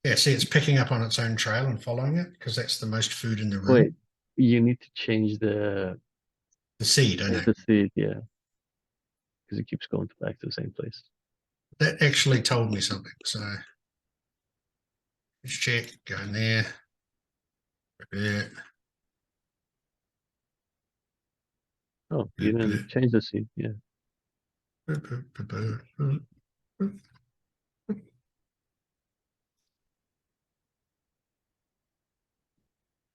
Yeah, see, it's picking up on its own trail and following it because that's the most food in the room. Wait, you need to change the seed, I know. the seed, yeah. Because it keeps going back to the same place. That actually told me something. So let's check, go in there. Oh, you didn't change the seed, yeah.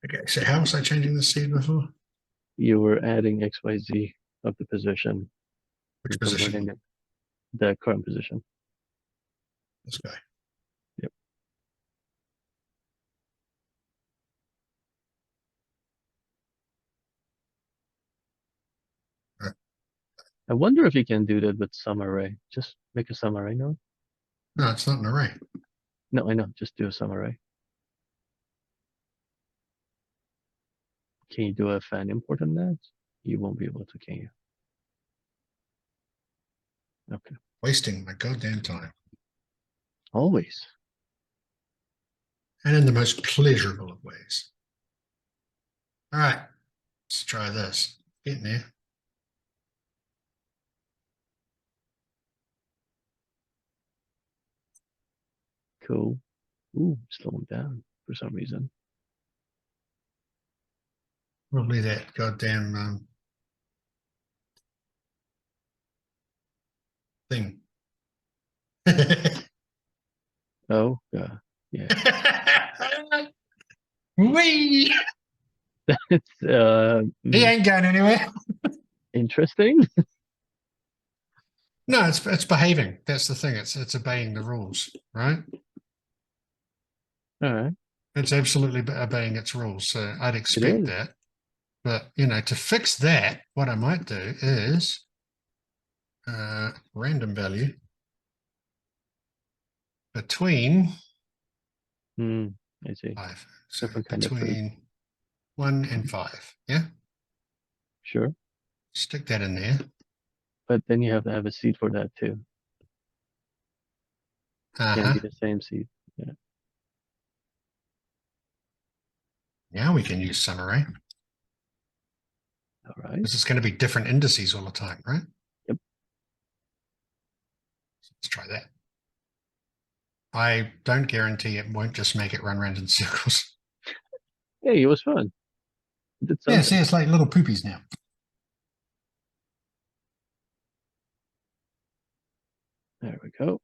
Okay, so how was I changing the seed before? You were adding XYZ of the position. Which position? Converting it, the current position. This guy. Yep. Right. I wonder if you can do that with some array. Just make a sum array node. No, it's not an array. No, I know. Just do a sum array. Can you do a fan import on that? You won't be able to, can you? Okay. Wasting my goddamn time. Always. And in the most pleasurable of ways. All right, let's try this. Getting there. Cool. Ooh, slowing down for some reason. Probably that goddamn thing. Oh, yeah. Wee! It's He ain't going anywhere. interesting. No, it's behaving. That's the thing. It's obeying the rules, right? All right. It's absolutely obeying its rules. So I'd It expect is. that. But you know, to fix that, what I might do is random value between I see. 5. So Different kind of food. between 1 and 5. Yeah. Sure. Stick that in there. But then you have to have a seed for that too. Can't be the same seed. Yeah. Now we can use sum array. All right. This is going to be different indices all the time, right? Yep. Let's try that. I don't guarantee it won't just make it run around in circles. Hey, it was fun. It did something. Yeah, see, it's like little poopies now. There we go.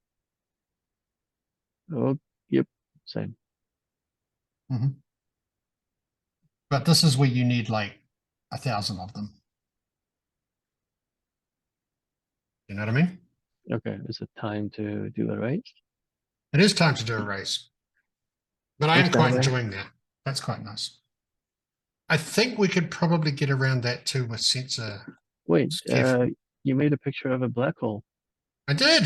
Oh, yep. Same. But this is where you need like 1,000 of them. You know what I mean? Okay. Is it time to do a race? It is time to do a race. But I am What's that quite way? enjoying that. That's quite nice. I think we could probably get around that too with sensor. Wait, Careful. you made a picture of a black hole. I did.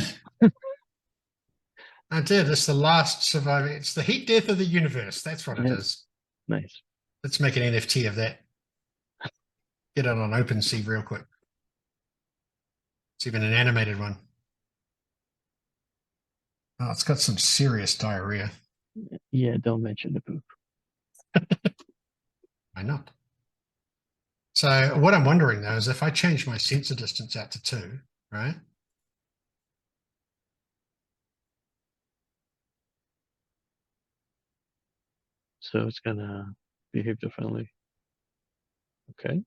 I did. It's the last surviving. It's the heat death of the universe. That's what it Yes. is. Nice. Let's make an NFT of that. Get it on OpenSea real quick. It's even an animated one. Oh, it's got some serious diarrhea. Yeah, don't mention the poop. Why not? So what I'm wondering though is if I change my sensor distance out to 2, right? So it's gonna behave differently. Okay.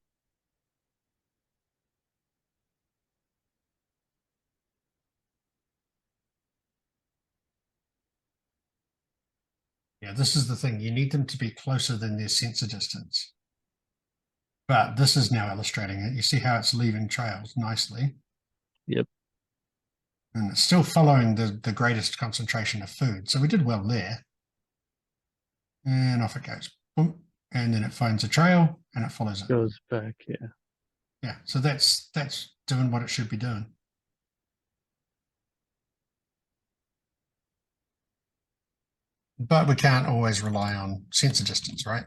Yeah, this is the thing. You need them to be closer than their sensor distance. But this is now illustrating it. You see how it's leaving trails nicely. Yep. And it's still following the greatest concentration of food. So we did well there. And off it goes. Boom. And then it finds a trail and it follows it. Goes back, yeah. Yeah, so that's doing what it should be doing. But we can't always rely on sensor distance, right?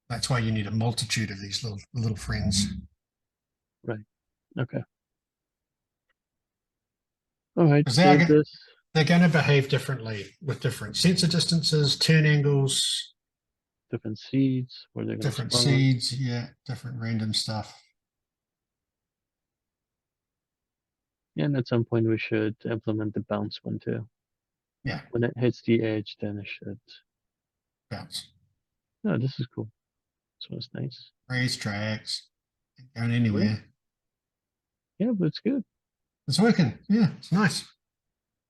That's why you need a multitude of these little friends. Right. Okay. All right. Because So this they're going to behave differently with different sensor distances, turn angles, different seeds where they're gonna different spawn. seeds, yeah, different random stuff. And at some point we should implement the bounce one too. Yeah, When it hits the edge, then it should. bounce. No, this is cool. This one's nice. Race tracks, going anywhere. Yeah, but it's good. It's working. Yeah, it's nice.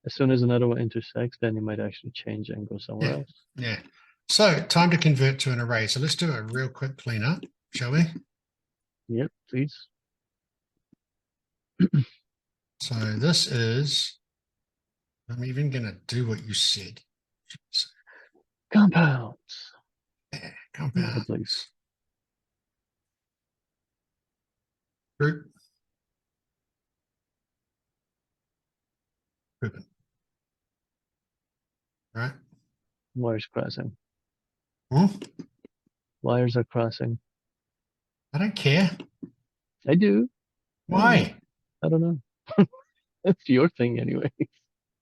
As soon as another one intersects, then you might actually change and go somewhere Yeah. else. Yeah. So time to convert to an array. So let's do a real quick cleanup, shall we? Yep, please. So this is, I'm even going to do what you said. Compounds. Yeah, compounds. Please. Group. Grouping. Right? Wires crossing. Hmm? Wires are crossing. I don't care. I do. Why? I don't know. That's your thing anyway.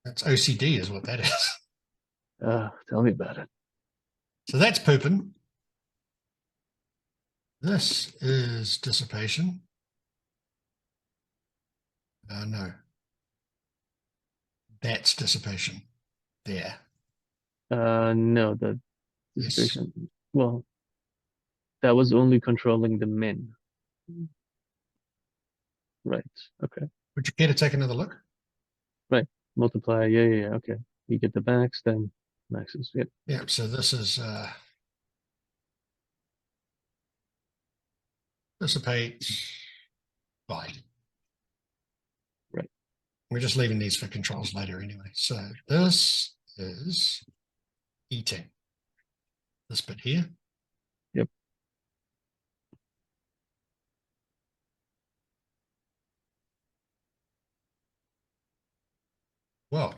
That's OCD is what that is. Tell me about it. So that's pooping. This is dissipation. No. That's dissipation. There. No, the dissipation. Yes. Well, that was only controlling the min. Right. Okay. Would you care to take another look? Right. Multiply. Yeah. Okay. You get the max, then maxes. Yep. Yeah. So this is dissipate by. Right. We're just leaving these for controls later anyway. So this is eating. This bit here. Yep. Well.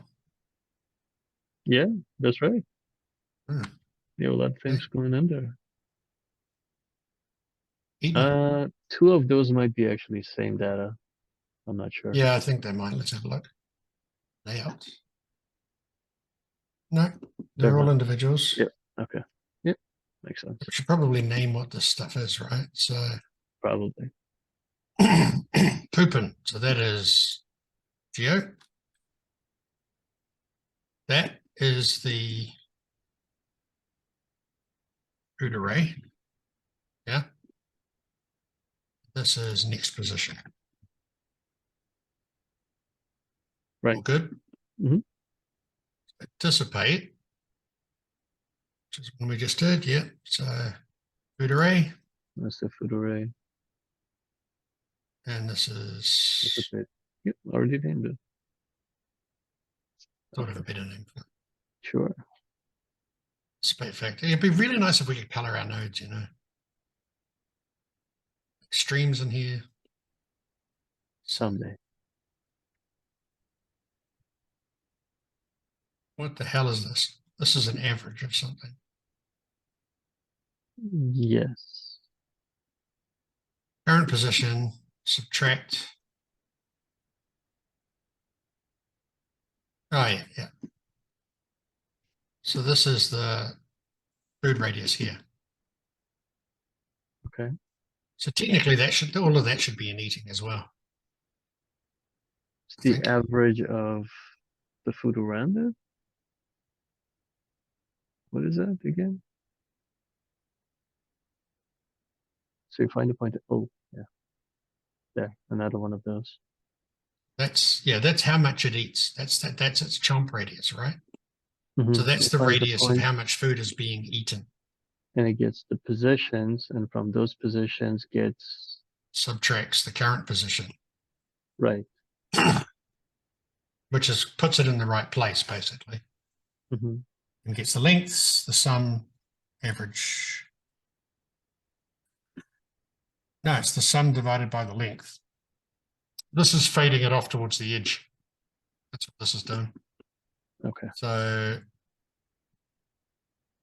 Yeah, that's right. Hmm. Yeah, a lot of things going on there. Eating. Two of those might be actually same data. I'm not sure. Yeah, I think they might. Let's have a look. Layout. No, they're all individuals. Yep. Okay. Yep. Makes sense. We should probably name what this stuff is, right? So probably. Poopin. So that is geo. That is the food array. Yeah. This is next position. Right. All good. Mm-hmm. Dissipate, which is one we just did. Yeah. So food array. That's the food array. And this is. Yep. Already named it. Thought of a better name for it. Sure. Dissipate factor. It'd be really nice if we could color our nodes, you know. Streams in here. Someday. What the hell is this? This is an average of something. Yes. Current position, subtract Oh, yeah, yeah. So this is the food radius here. Okay. So technically that should, all of that should be in eating as well. It's I the think. average of the food around it. What is that again? So you find the point. Oh, yeah. There, another one of those. That's how much it eats. That's its chomp radius, right? So that's You the find the radius of point, how much food is being eaten. and it gets the positions, and from those positions gets Subtracts the current position, right. which is puts it in the right place, basically. Hmm. And gets the lengths, the sum, average. No, it's the sum divided by the length. This is fading it off towards the edge. That's what this is doing. Okay. So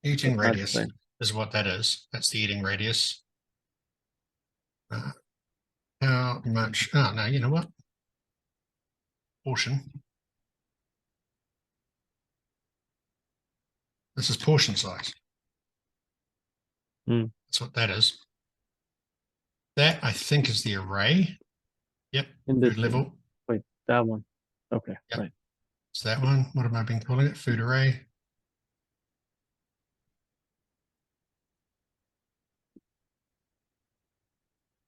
eating That's radius fine. is what that is. That's the eating radius. How much? Oh, no, you know what? Portion. This is portion size. Mm. That's what that is. That, I think, is the array. Yep, In food this thing. level. Wait, that one. Okay, Yep. right. It's that one. What have I been calling it? Food array.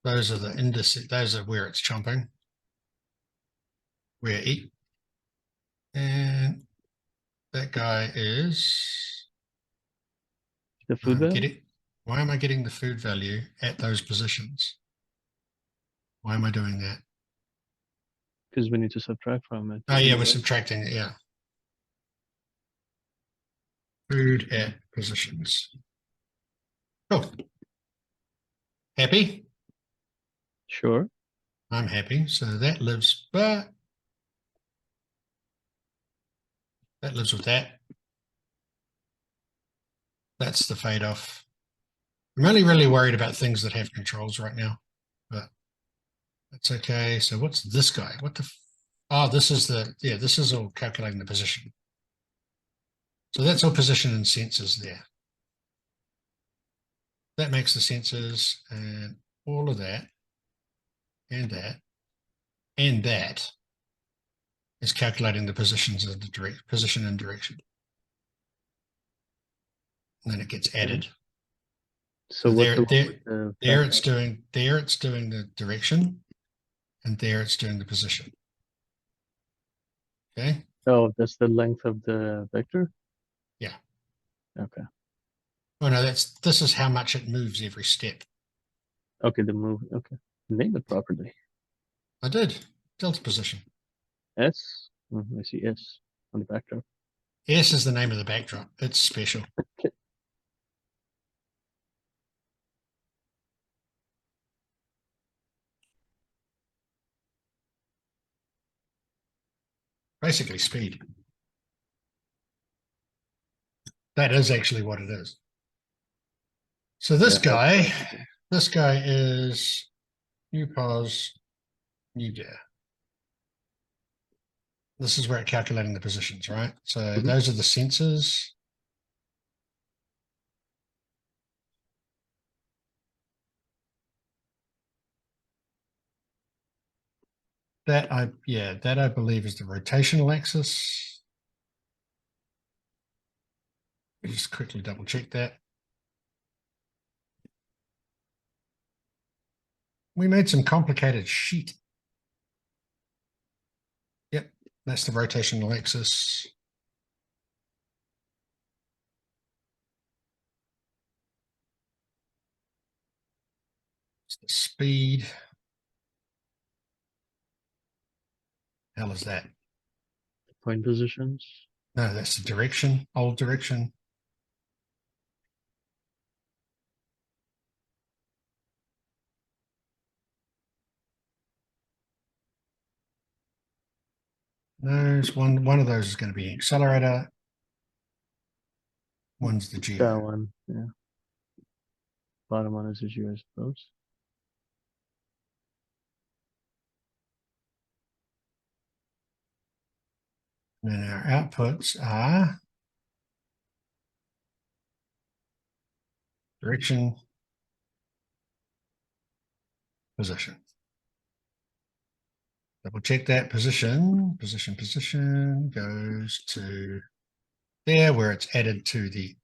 Those are the indices. Those are where it's chomping. Where eat. And that guy is. The food value? Why am I getting the food value at those positions? Why am I doing that? Because we need to subtract from it. Oh, yeah, we're Anyway. subtracting it. Yeah. Food at positions. Cool. Happy? Sure. I'm happy. So that lives, but that lives with that. That's the fade off. I'm only really worried about things that have controls right now, but that's okay. So what's this guy? What the? Oh, this is this is all calculating the position. So that's all position and sensors there. That makes the sensors and all of that and that and that is calculating the positions of the position and direction. And then it gets added. So what's the there, one with the there it's doing the direction, and there it's doing the position. Okay. Oh, that's the length of the vector? Yeah. Okay. Oh no, this is how much it moves every step. Okay, the move. Okay. Name it properly. I did. Delta position. S. I see S on the backdrop. S is the name of the backdrop. It's special. Okay. Basically speed. That is actually what it is. So this guy is new pause, new gear. This is where it's calculating the positions, right? So those are the sensors. That I believe is the rotational axis. Just quickly double check that. We made some complicated sheet. Yep, that's the rotational axis. It's the speed. Hell is that? Point positions. No, that's the direction, old direction. There's one of those is going to be accelerator. One's the That geo. one, yeah. Bottom one is the G, I suppose. And then our outputs are direction, position. Double check that position goes to there where it's added to the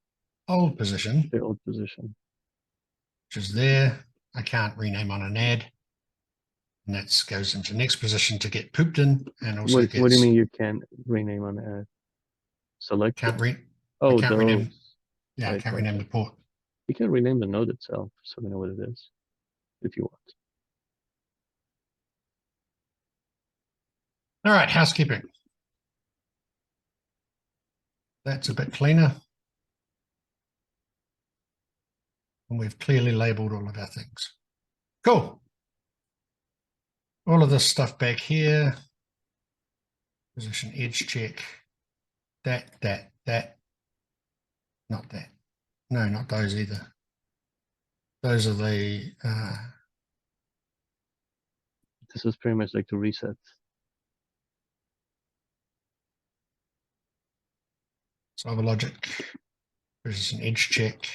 old position, The old position. which is there. I can't rename on an add. And that goes into next position to get pooped in and also What gets. do you mean you can't rename on ad? Select. Can't it? I Oh, can't those. rename. Yeah, I Right, can't right. rename the port. You can rename the node itself so we know what it is, if you want. All right, housekeeping. That's a bit cleaner. And we've clearly labeled all of our things. Cool. All of this stuff back here. Position edge check. That. Not that. No, not those either. Those are the This is pretty much like the reset. solver logic. There's an edge check.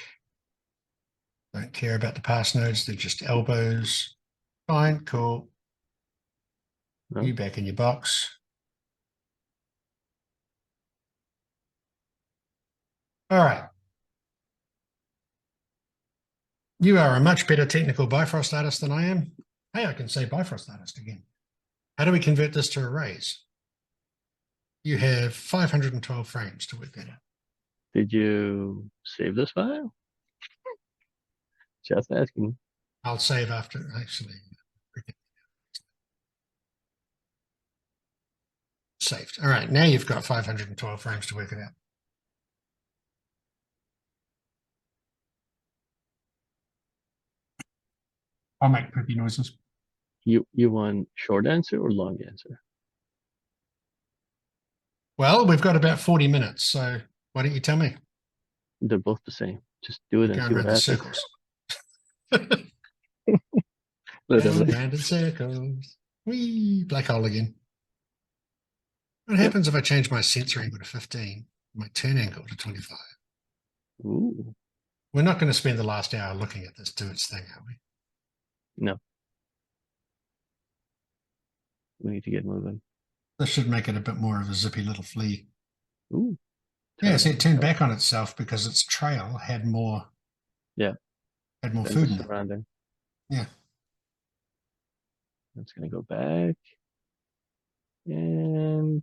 Don't care about the pass nodes, they're just elbows. Fine, cool. No? You back in your box. All right. You are a much better technical Bifrost artist than I am. Hey, I can say Bifrost artist again. How do we convert this to arrays? You have 512 frames to work that out. Did you save this file? Just asking. I'll save after, actually. Saved. All right, now you've got 512 frames to work it out. I'll make poopy noises. You want short answer or long answer? Well, we've got about 40 minutes, so why don't you tell me? They're both the same. Just do it and Going see what around the happens. circles. Literally. Round in circles. Whee, black hole again. What happens if I change my sensor angle to 15, my turn angle to 25? Ooh. We're not going to spend the last hour looking at this do its thing, are we? No. We need to get moving. This should make it a bit more of a zippy little flea. Ooh. Yeah, see, it turned back on itself because its trail had more. Yeah. Had more Then food the in it. surrounding. Yeah. It's gonna go back. And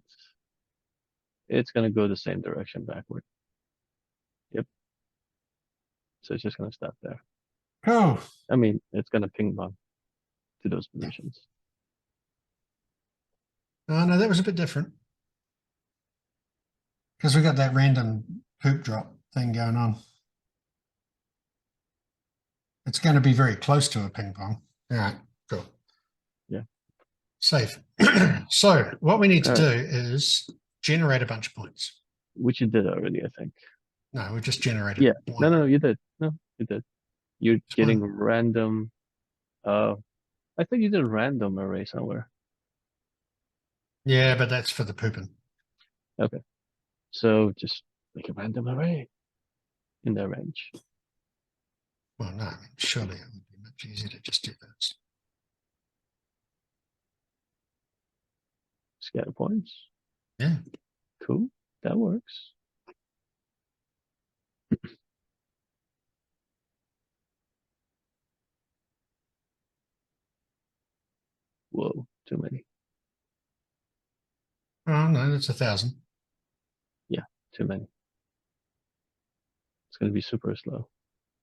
it's gonna go the same direction backward. Yep. So it's just gonna stop there. Cool. I mean, it's gonna ping pong to those positions. Oh, no, that was a bit different. Because we got that random poop drop thing going on. It's going to be very close to a ping pong. All right, cool. Yeah. Safe. So what we need to All do right. is generate a bunch of points. Which you did already, I think. No, we just generated Yeah. one. No, you did. No, you did. You're Just getting one. random. I think you did a random array somewhere. Yeah, but that's for the pooping. Okay. So just make a random array in that range. Well, no, I mean, surely it would be much easier to just do this. Scatter points. Yeah. Cool. That works. Whoa, too many. Oh, no, that's 1,000. Yeah, too many. It's going to be super slow.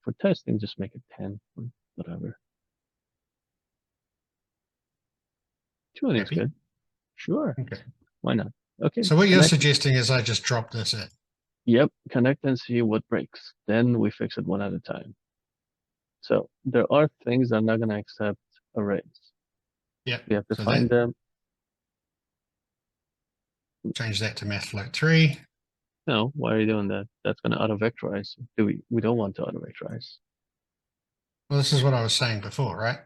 For testing, just make it 10 or whatever. 200 is Happy? good. Sure. Okay. Why not? Okay. So what you're connect. suggesting is I just drop this in. Yep. Connect and see what breaks. Then we fix it one at a time. So there are things that are not going to accept arrays. Yeah. We have to So find them. change that to mathfloat 3. No, why are you doing that? That's going to auto vectorize. We don't want to auto vectorize. Well, this is what I was saying before, right?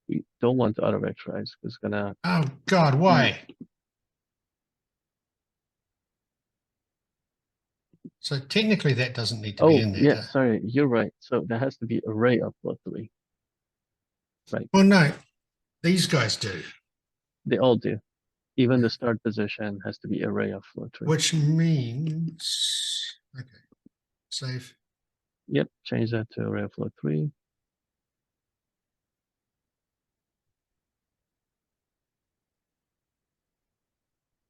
We don't want to auto vectorize because it's gonna. Oh God, why? So technically that doesn't need to be Oh, in there. yeah, sorry, you're right. So there has to be array of float 3. Right. Well, no, these guys do, They all do. Even the start position has to be array of float 3. which means, okay, save. Yep, change that to array of float 3.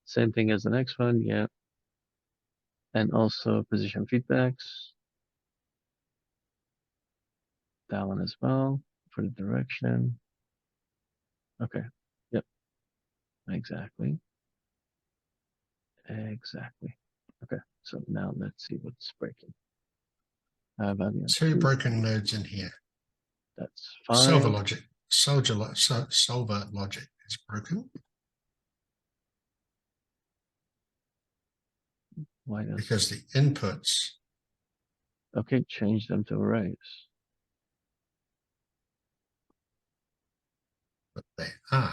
Same thing as the next one, yeah. And also position feedbacks. That one as well for the direction. Okay. Yep. Exactly. Exactly. Okay. So now let's see what's breaking. Value on 2 2. broken nodes in here. That's Solver fine. logic. Solver logic is broken Why does because the inputs, okay, change them to arrays. but they are.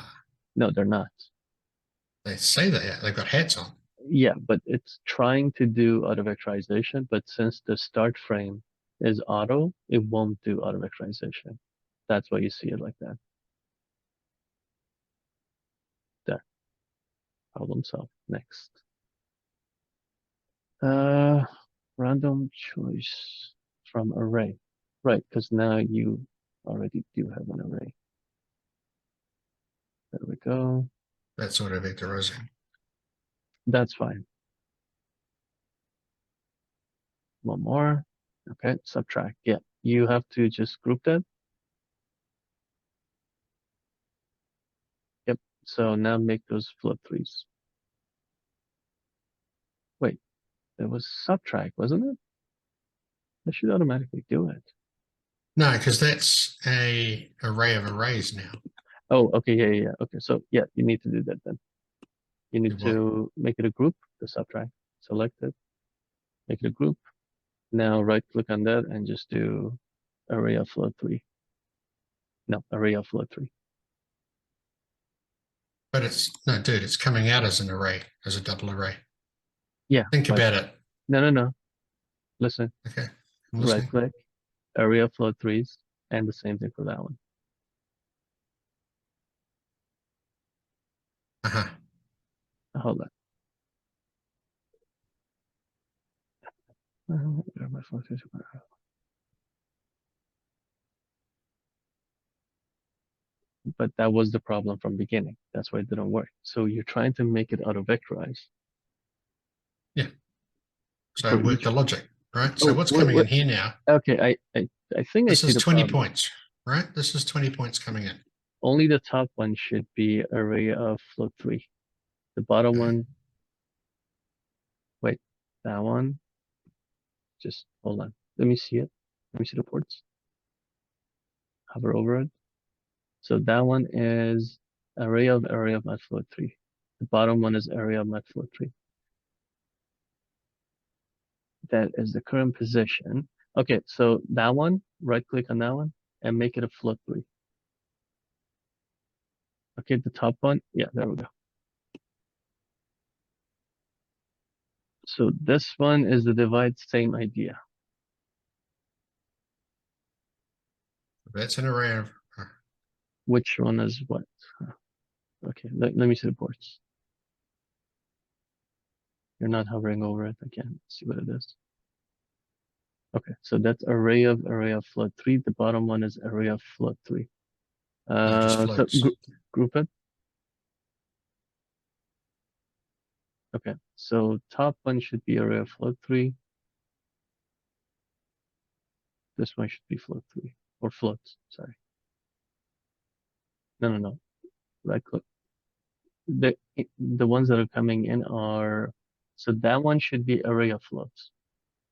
No, they're not. They say they are. They've got hats on. Yeah, but it's trying to do auto vectorization, but since the start frame is auto, it won't do auto vectorization. That's why you see it like that. There. Problem solved. Next. Random choice from array. Right, because now you already do have an array. There we go. That's auto vectorizing. That's fine. One more. Okay, subtract. Yeah, you have to just group them. Yep. So now make those float 3s. Wait, it was subtract, wasn't it? That should automatically do it. No, because that's a array of arrays now. Oh, okay, yeah. Okay, so yeah, you need to do that then. You need Do what? to make it a group, the subtract. Select it, make it a group. Now right click on that and just do array of float 3. No, array of float 3. But it's no, dude, it's coming out as an array, as a double array. Yeah. Think about it. No. Listen, Okay. I'm right listening. click, array of float 3s, and the same thing for that one. Uh-huh. Hold on. But that was the problem from beginning. That's why it didn't work. So you're trying to make it auto vectorize. Yeah. So For work each. the logic, right? So Oh, what's coming in here now? okay, I think I This see is the 20 problem. points, right? This is 20 points coming in. Only the top one should be array of float 3. The bottom Okay. one, wait, that one, just hold on. Let me see it. Let me see the ports. Hover over it. So that one is array of mat float 3. The bottom one is array of mat float 3. That is the current position. Okay, so that one, right click on that one and make it a float 3. Okay, the top one, yeah, there we go. So this one is the divide, same idea. That's an array of. Which one is what? Okay, let me see the ports. You're not hovering over it. I can't see what it is. Okay, so that's array of float 3. The bottom one is array of float 3. No, just So floats. group it. Okay, so top one should be array of float 3. This one should be float 3 or floats. Sorry. No. Right click. The ones that are coming in are, so that one should be array of floats.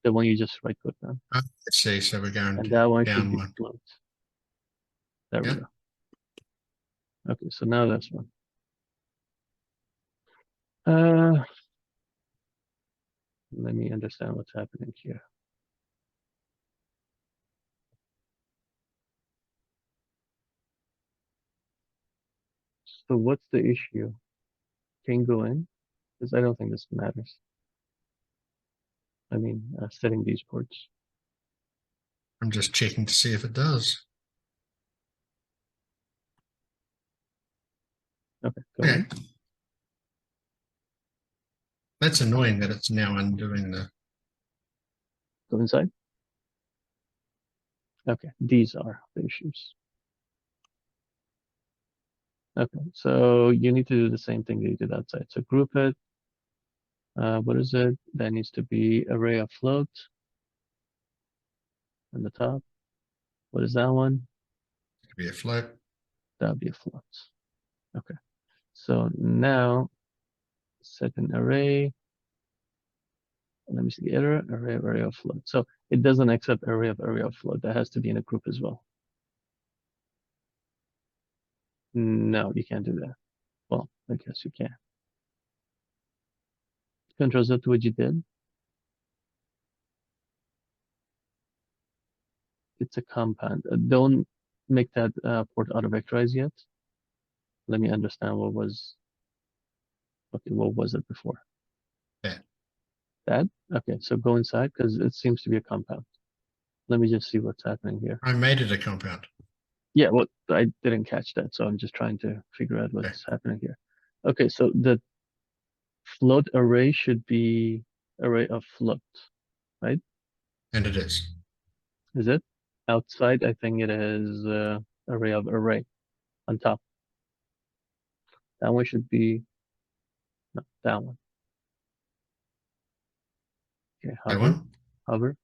The one you just right click on. Let's see. So we're going And that one should down be one. float. There we Yeah. go. Okay, so now this one. Let me understand what's happening here. So what's the issue? Can you go in? Because I don't think this matters. I mean, setting these ports. I'm just checking to see if it does. Okay, go Okay. ahead. That's annoying that it's now undoing the. Go inside. Okay, these are the issues. Okay, so you need to do the same thing that you did outside. So group it. What is it? That needs to be array of float on the top. What is that one? Could be a float. That would be a float. Okay, so now set an array. Let me see the error, array of float. So it doesn't accept array of float. That has to be in a group as well. No, you can't do that. Well, I guess you can. Control Z to what you did. It's a compound. Don't make that port auto vectorize yet. Let me understand what was. Okay, what was it before? That. That? Okay, so go inside because it seems to be a compound. Let me just see what's happening here. I made it a compound. Yeah, well, I didn't catch that, so I'm just trying to figure out what's happening here. Okay, so the float array should be array of float, right? And it is. Is it? Outside, I think it is array of array on top. That one should be, no, that one. Okay, That hover, one? hover.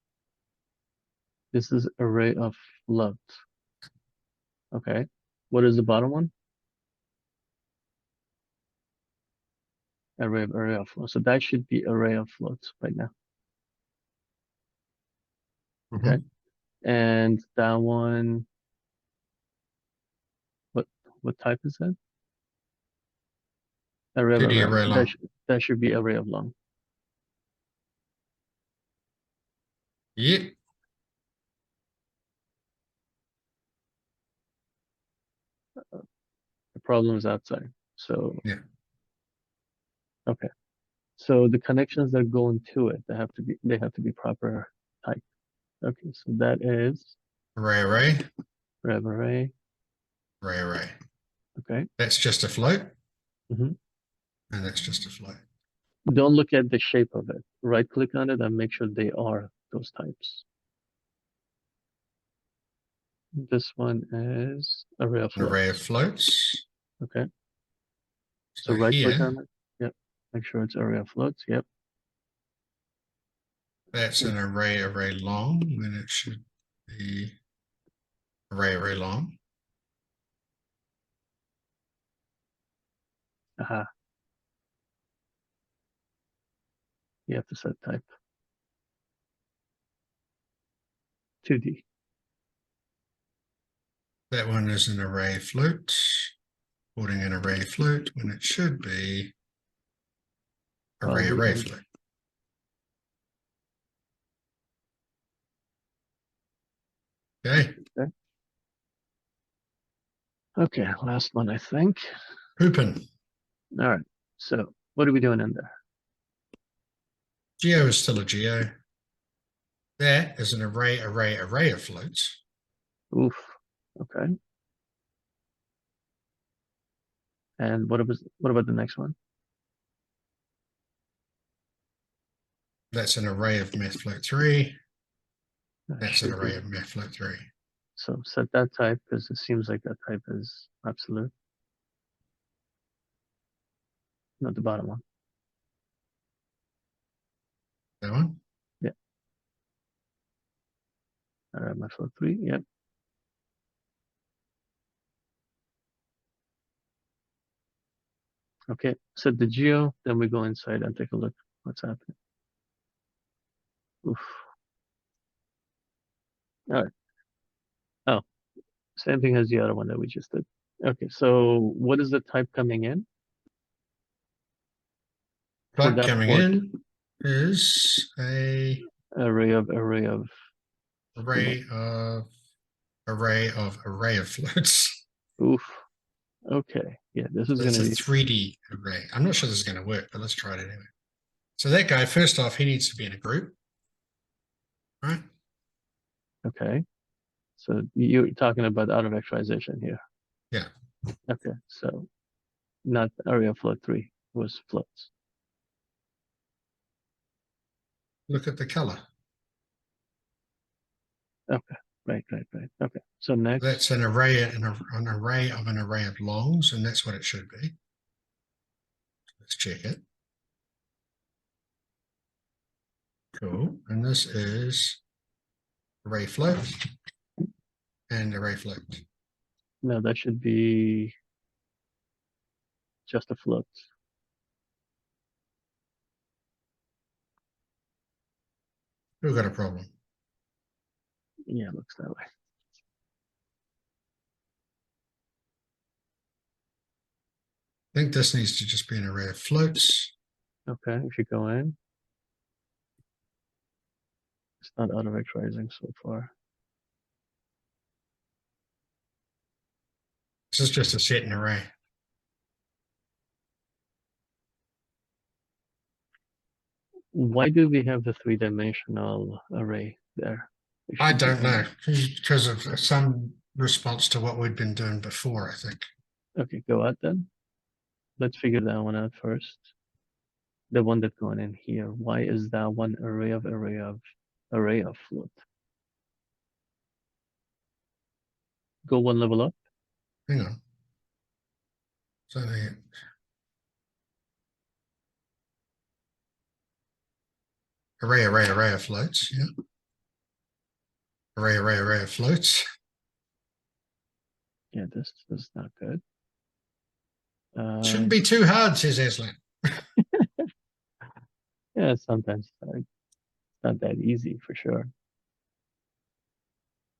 This is array of float. Okay. What is the bottom one? Array of float. So that should be array of floats right now. Mm-hmm. Okay. And that one, what type is that? Array of 2D array. array long. That should be array of long. Yep. The problem is outside. So Yeah. okay. So the connections that go into it, they have to be proper type. Okay, so that is Array array. array. Array array. Okay. That's just a float. hmm And that's just a float. Don't look at the shape of it. Right click on it and make sure they are those types. This one is array of An array of floats. floats. Okay. So So right click here, on it. Yep. Make sure it's array of floats. Yep. that's an array long when it should be array long. Aha. You have to set type. 2D. That one is an array float. Putting an array float when it should be array float. Okay. Okay, last one, I think. Hoopin. All right. So what are we doing in there? Geo is still a geo. That is an array of floats. Oof. Okay. And what about the next one? That's an array of math float 3. That That's an should array be. of math float 3. So set that type because it seems like that type is absolute. Not the bottom one. That one? Yeah. All right, my float 3. Yep. Okay. Set the geo, then we go inside and take a look what's happening. Oof. All right. Oh, same thing as the other one that we just did. Okay, so what is the type coming in? For Type that coming port? in is a Array of array of floats. Oof. Okay. Yeah, this is So going it's to a be 3D array. I'm not sure this is going to work, but let's try it anyway. So that guy, first off, he needs to be in a group. right? Okay. So you're talking about auto vectorization here. Yeah. Okay. So not area float 3 was floats. Look at the color. Okay. Right. Okay. So next, That's an array, an array of an array of longs, and that's what it should be. Let's check it. Cool. And this is array float and array float. no, that should be just a float. We've got a problem. Yeah, it looks that way. I think this needs to just be an array of floats. Okay. If you go in, it's not auto vectorizing so far. This is just a set and array. Why do we have the 3-dimensional array there? I don't know, because of some response to what we'd been doing before, I think. Okay, go out then. Let's figure that one out first. The one that's going in here. Why is that one array of float? Go one level up. Hang on. So array of floats, yeah. Array of floats. Yeah, this is not good. Shouldn't be too hard, says Aslan. Yeah, sometimes it's not that easy for sure.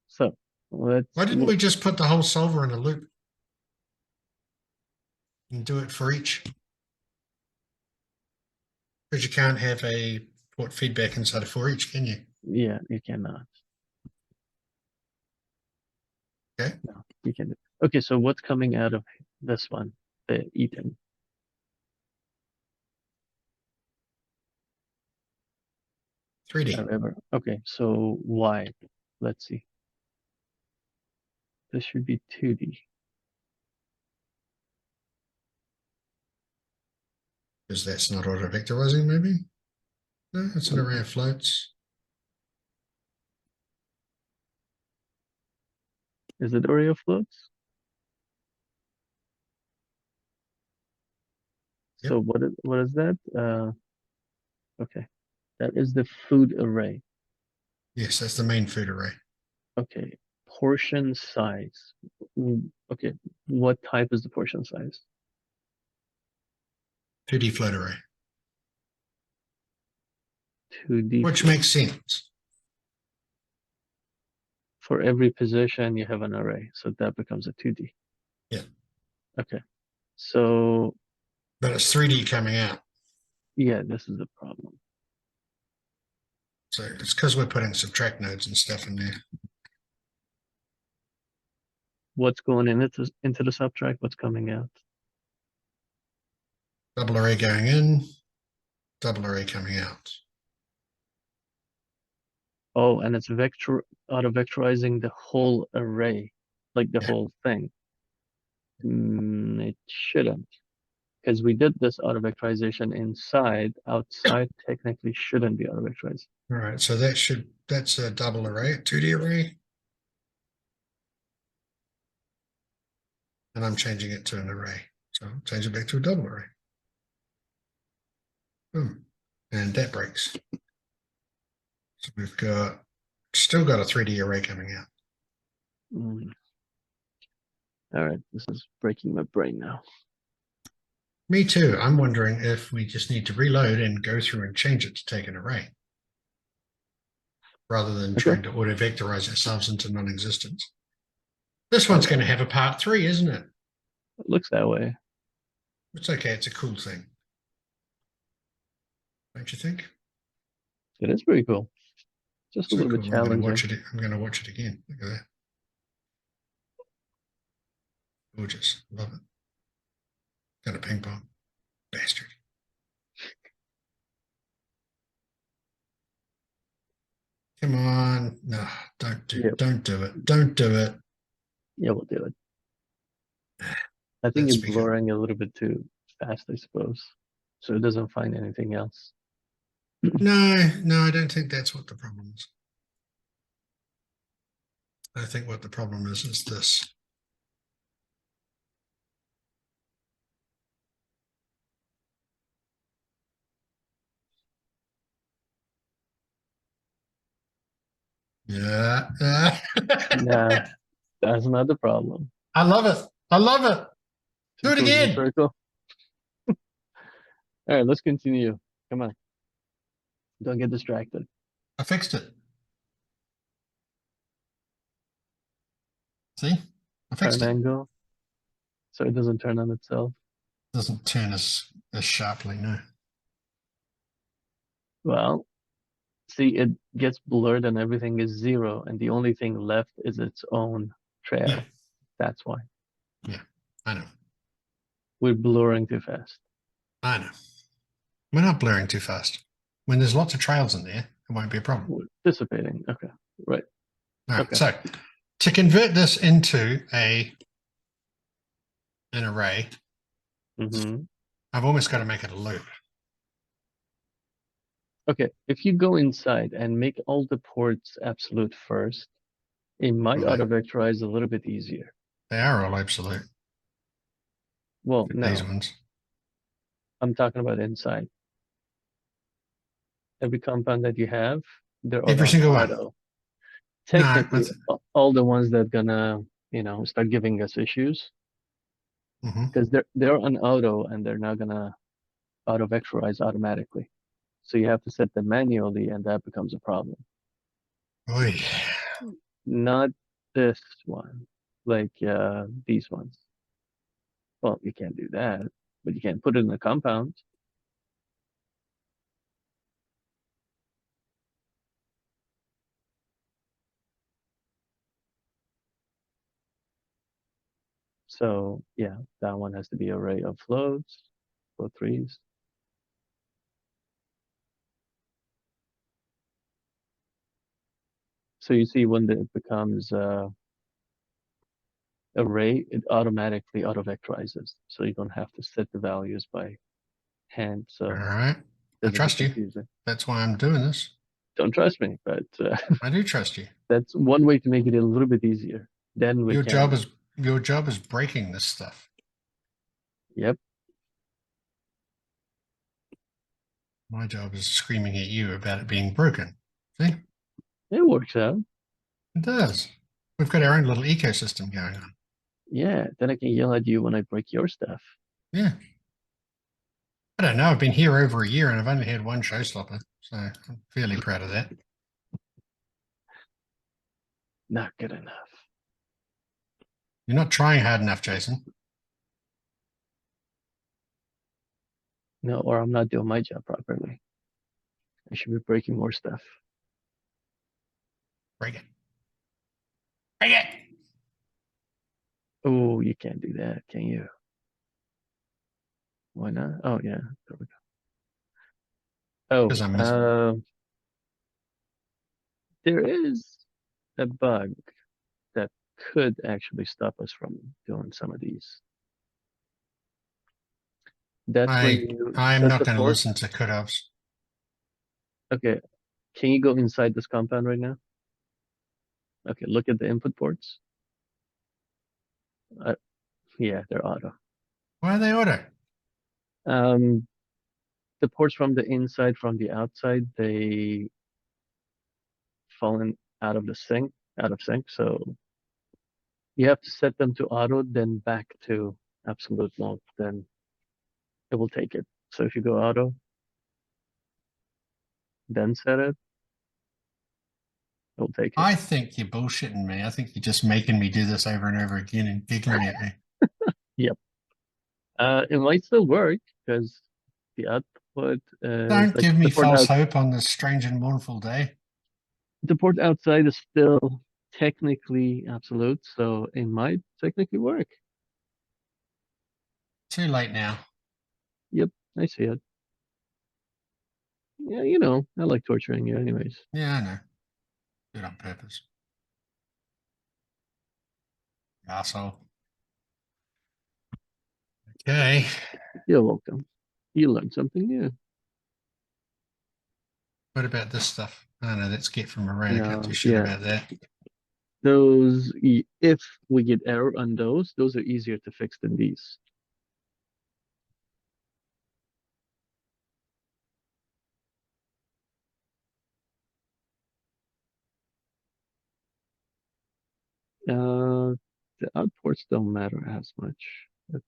So let's. Why didn't we just put the whole solver in a loop and do it for each? Because you can't have a port feedback inside of for each, can you? Yeah, you cannot. Okay. No, you can. Okay, so what's coming out of this one? The eating. 3D. However, okay, so why? Let's see. This should be 2D. Because that's not auto vectorizing, maybe? No, it's an array of floats. Is it array of floats? Yep. So what is that? Okay, that is the food array. Yes, that's the main food array. Okay, portion size. Okay, what type is the portion size? 2D float array. 2D. Which makes sense. For every position, you have an array, so that becomes a 2D. Yeah. Okay, so But it's 3D coming out. yeah, this is the problem. So it's because we're putting subtract nodes and stuff in there. What's going into the subtract? What's coming out? Double array going in, double array coming out. Oh, and it's auto vectorizing the whole array, like the whole thing. It shouldn't, because we did this auto vectorization inside. Outside technically shouldn't be auto vectorized. All right, so that's a double array, a 2D array. And I'm changing it to an array. So I'll change it back to a double array. Boom. And that breaks. So we've still got a 3D array coming out. All right, this is breaking my brain now. Me too. I'm wondering if we just need to reload and go through and change it to take an array, rather than trying to auto vectorize ourselves into non-existence. This one's going to have a part 3, isn't it? It looks that way. It's okay. It's a cool thing. Don't you think? It is pretty cool. Just a little bit challenging. I'm going to watch it again. Look at that. Gorgeous. Love it. Got a ping pong. Bastard. Come on. No, Yep. don't do it. Don't do it. Yeah, we'll do it. I think That's it's because blurring a little bit too fast, I suppose. So it doesn't find anything else. no, I don't think that's what the problem is. I think what the problem is this. Yeah. Nah, that's not the problem. I love it. I love it. Do Two it goes in a again. circle. All right, let's continue. Come on. Don't get distracted. I fixed it. See? I fixed Turn it. angle so it doesn't turn on itself. Doesn't turn as sharply, no. Well, see, it gets blurred and everything is zero, and the only thing left is its own Yeah. trail. That's why. Yeah. I know. We're blurring too fast. I know. We're not blurring too fast. When there's lots of trails in there, it won't be a problem. We're dissipating. Okay, right. All right. Okay. So to convert this into an array, Mm-hmm. I've almost got to make it a loop. Okay, if you go inside and make all the ports absolute first, it might Right. auto-vectorize a little bit easier. They are all absolute. Well, These no, ones. I'm talking about inside. Every compound that you have, they're all Every on single one. auto. No, Technically, all the ones that gonna, start giving us issues, mm-hmm. because they're on auto and they're not gonna auto-vectorize automatically. So you have to set them manually, and that becomes a problem. Oy. Not this one, like these ones. Well, you can't do that, but you can put it in a compound. So yeah, that one has to be array of floats, float threes. So you see when it becomes array, it automatically auto-vectorizes. So you don't have to set the values by hand. All So right. it I doesn't get trust you. confusing. That's why I'm doing this. Don't trust me, but I do trust you. that's one way to make it a little bit easier. Then we Your job can, is your job is breaking this stuff. yep, My job is screaming at you about it being broken. See? it works out. It does. We've got our own little ecosystem going on. Yeah, then I can yell at you when I break your stuff. Yeah. I don't know. I've been here over a year and I've only had one showstopper, so I'm fairly proud of that. Not good enough. You're not trying hard enough, Jason. No, or I'm not doing my job properly. I should be breaking more stuff. Break it. Break it. Oh, you can't do that, can you? Why not? Oh, yeah. There we go. Because I'm There is a bug that could actually stop us from doing some of these. That's when you I'm set not the going to port. listen to cutoffs. Okay, can you go inside this compound right now? Okay, look at the input ports. Yeah, they're auto. Why are they auto? Um, the ports from the inside, from the outside, they fallen out of sync. So you have to set them to auto, then back to absolute mode. Then it will take it. So if you go auto, then set it, it will take it. I think you're bullshitting me. I think you're just making me do this over and over again and giggling at me. Yep. It might still work because the output is Don't like give me false hope on this strange and mournful day. the port outside is still technically absolute, so it might technically work. Too late now. Yep, I see it. Yeah, I like torturing you anyways. Yeah, I know. Do it on purpose. Asshole. Okay. You're welcome. You learned something new. What about this stuff? Oh no, that's get from array. I can't No, do shit yeah. about that. Those, if we get error on those are easier to fix than these. The outports don't matter as much, but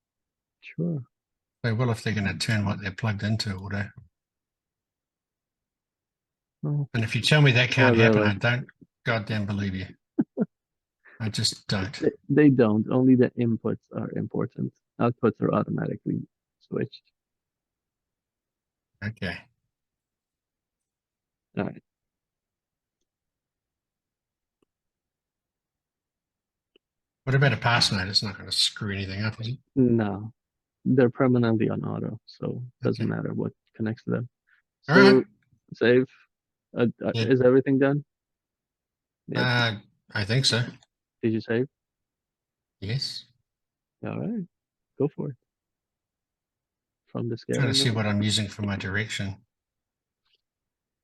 sure. They will if they're going to turn what they're plugged into auto. Oh, And if you tell me that can't not happen, really. I don't goddamn believe you. I just don't. They don't. Only the inputs are important. Outputs are automatically switched. Okay. All right. What about a pass node? It's not going to screw anything up, is it? No, they're permanently on auto, so it doesn't Okay. matter what connects to them. All So right. save. Yeah. Is everything done? Yep. I think so. Did you save? Yes. All right. Go for it. From the Trying scatter to see node. what I'm using for my direction.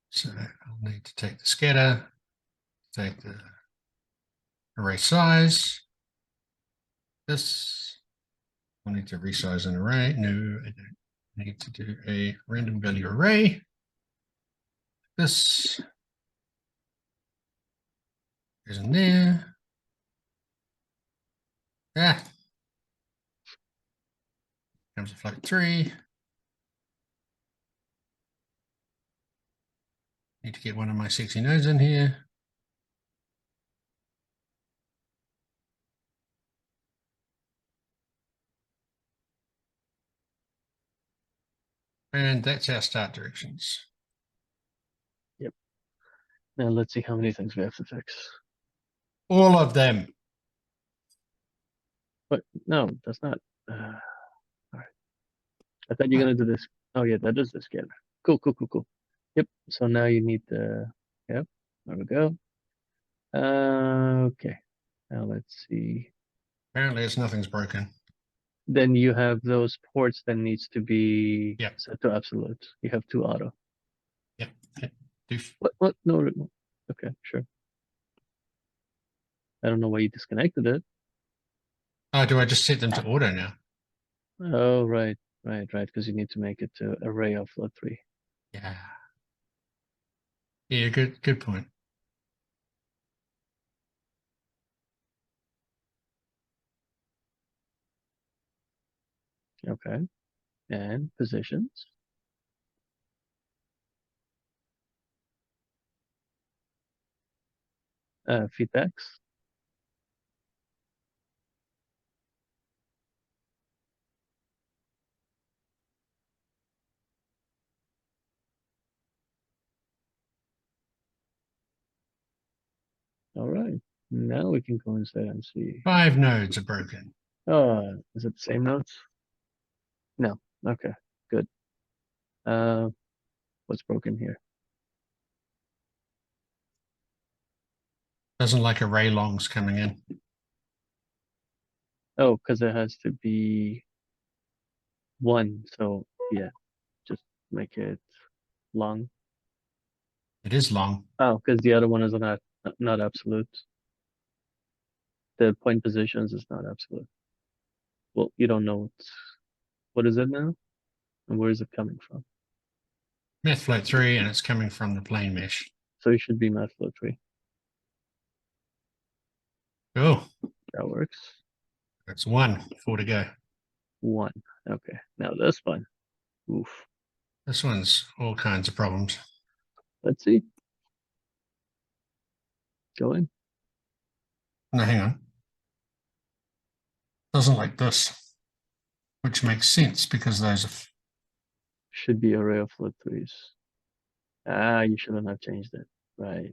So I'll need to take the scatter, take the array size. This. I'll need to resize an array. No, I don't need to do a random value array. This goes in there. Ah. Comes a float 3. Need to get one of my sexy nodes in here. And that's our start directions. Yep. Now let's see how many things we have to fix. All of them. But no, that's not. All right. I thought you're gonna do this. Oh yeah, that is the scatter. Cool, cool, cool, cool. Yep. So now you need the. Yep. There we go. Okay. Now let's see. Apparently it's nothing's broken. Then you have those ports that needs to be Yep. set to absolute. You have two auto. Yep. Yep. Doof. What? No, no. Okay, sure. I don't know why you disconnected it. Oh, do I just set them to auto now? Oh, right, right, right. Because you need to make it to array of float 3. Yeah. Yeah, good point. Okay. And positions. Feedbacks. All right. Now we can go inside and see. 5 nodes are broken. Oh, is it the same notes? No. Okay. Good. Uh, what's broken here? Doesn't like array longs coming in. Oh, because it has to be 1. So yeah, just make it long. It is long. Oh, because the other one is not absolute. The point positions is not absolute. Well, you don't know what is it now, and where is it coming from? Math float 3, and it's coming from the plane mesh. So it should be math flow 3. Cool. That works. That's 1. 4 to go. 1. Okay. Now this one. Oof. This one's all kinds of problems. Let's see. Go in. No, hang on. Doesn't like this, which makes sense because those are. Should be array of float 3s. Ah, you shouldn't have changed it. Right.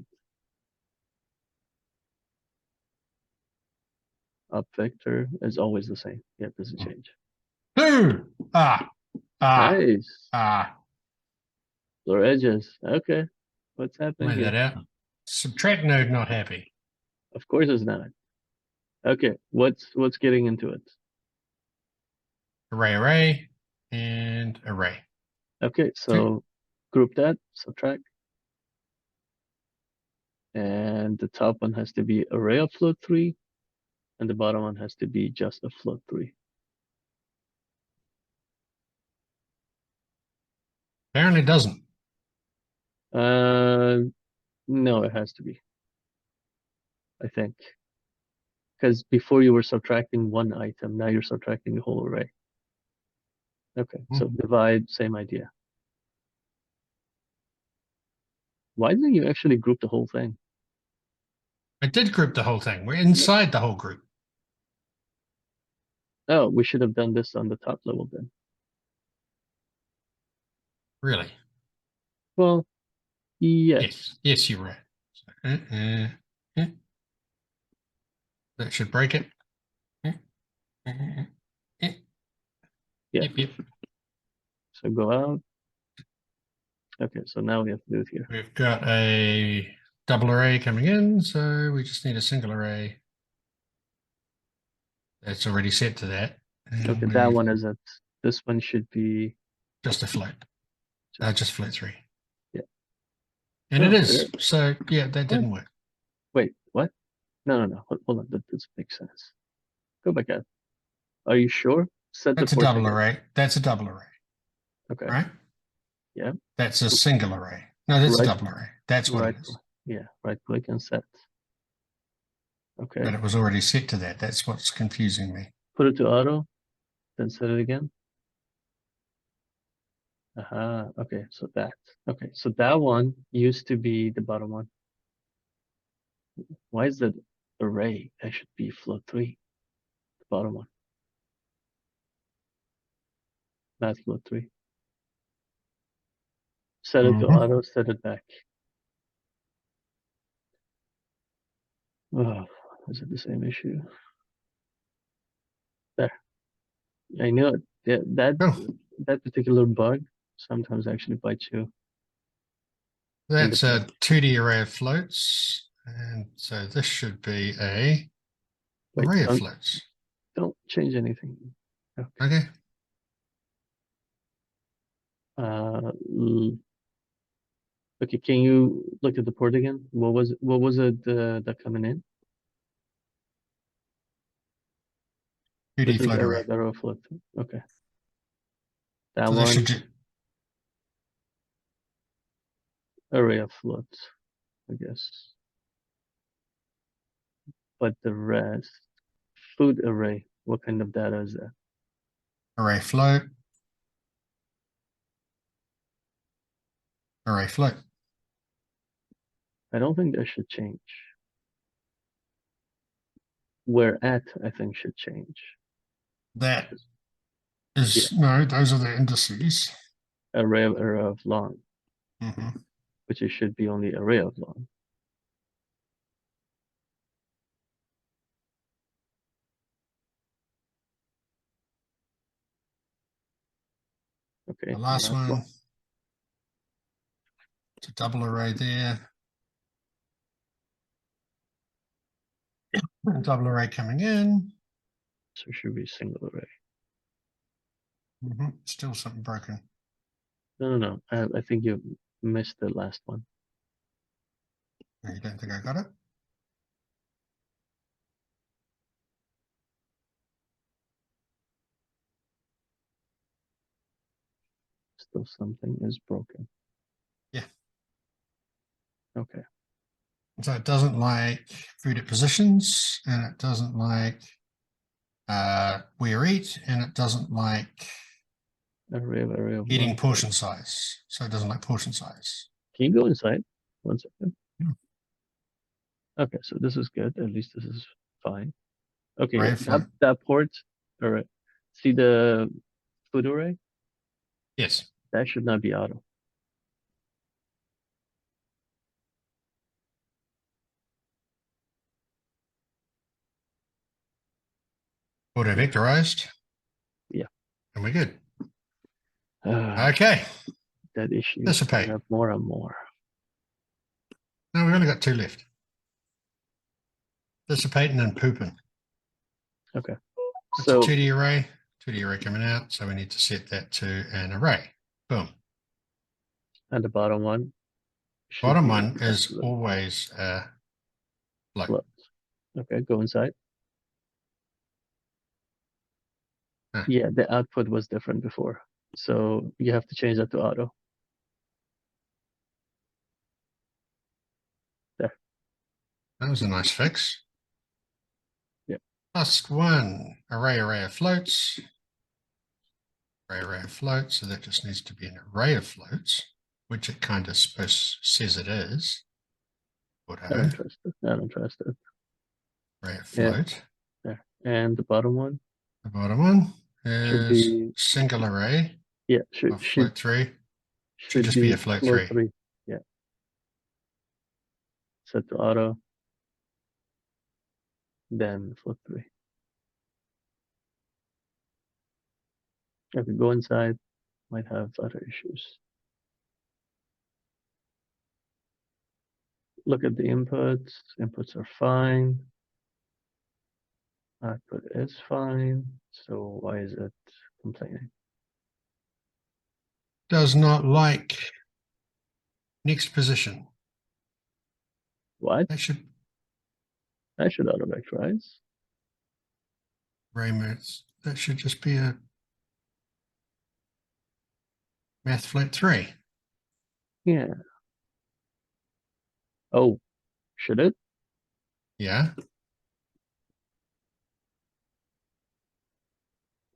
Up vector is always the same. Yeah, it doesn't change. Ooh! Ah! Nice. Ah! Blur edges. Okay. What's happening Lay that here? out. Subtract node not happy. Of course it's not. Okay, what's getting into it? Array, and array. Okay, so group that, subtract. And the top one has to be array of float 3, and the bottom one has to be just a float 3. Apparently it doesn't. No, it has to be, I think. Because before you were subtracting one item, now you're subtracting the whole array. Okay, so divide, same idea. Why didn't you actually group the whole thing? I did group the whole thing. We're inside the whole group. Oh, we should have done this on the top level then. Really? Well, yes. Yes, you're right. That should break it. Yeah. Yep. So go out. Okay, so now we have to do it here. We've got a double array coming in, so we just need a single array. That's already set to that. And Okay, that one isn't. This one should be just a float. Just float 3. Yeah. And it is. So yeah, that didn't work. Wait, what? No. Hold on. That doesn't make sense. Go back out. Are you sure? That's a double array. That's a double array. Okay. Right? Yeah. That's a single array. No, that's a double array. That's what it is. Yeah, right click and set. Okay. But it was already set to that. That's what's confusing me. Put it to auto, then set it again. Aha, okay, so that. Okay, so that one used to be the bottom one. Why is that array? That should be float 3, the bottom one. Not float 3. Set it to auto, set it back. Oh, is it the same issue? There. I know it. Yeah, that particular bug sometimes actually bites you. That's a 2D array of floats. And so this should be a array of floats. Don't change anything. Okay. Okay, can you look at the port again? What was it that coming in? 2D float array. Array float. Okay. That So one should array of floats, I guess. But the rest, food array, what kind of data is that? array float. Array float. I don't think that should change. Where at, I think, should change. That is, no, those are the indices. Array of long, which it should be only array of long. Okay. The last one. It's a double array there. Double array coming in. So it should be single array. Still something broken. No. I think you missed the last one. You don't think I got it? Still something is broken. Yeah. Okay. So it doesn't like food at positions, and it doesn't like where eat, and it doesn't like array of eating portion size. So it doesn't like portion size. Can you go inside? 1 second. Okay, so this is good. At least this is fine. Okay, that port. All right. See the food array? Yes. That should not be auto. Auto vectorized. Yeah. And we're good. Okay. That issue Dissipate. have more and more. No, we've only got 2 left. Dissipating and pooping. Okay. That's So a 2D array. 2D array coming out. So we need to set that to an array. Boom. and the bottom one should Bottom be one is absolute always float. float. Okay, go inside. Ah, Yeah, the output was different before. So you have to change that to auto. There. that was a nice fix. Yeah. +1 array of floats. Array of floats. So that just needs to be an array of floats, which it kind of says it is. Not Auto. interested. Not interested. Array of Yeah, float. there. And the bottom one The bottom one should is be single array yeah, of float 3. Should should just be be a float float 3. 3. Yeah. Set to auto. Then float 3. If we go inside, might have other issues. Look at the inputs. Inputs are fine. Output is fine. So why is it complaining? Does not like next position. What? That should I should auto vectorize. array modes. That should just be a math float 3. Yeah. Oh, should it? Yeah.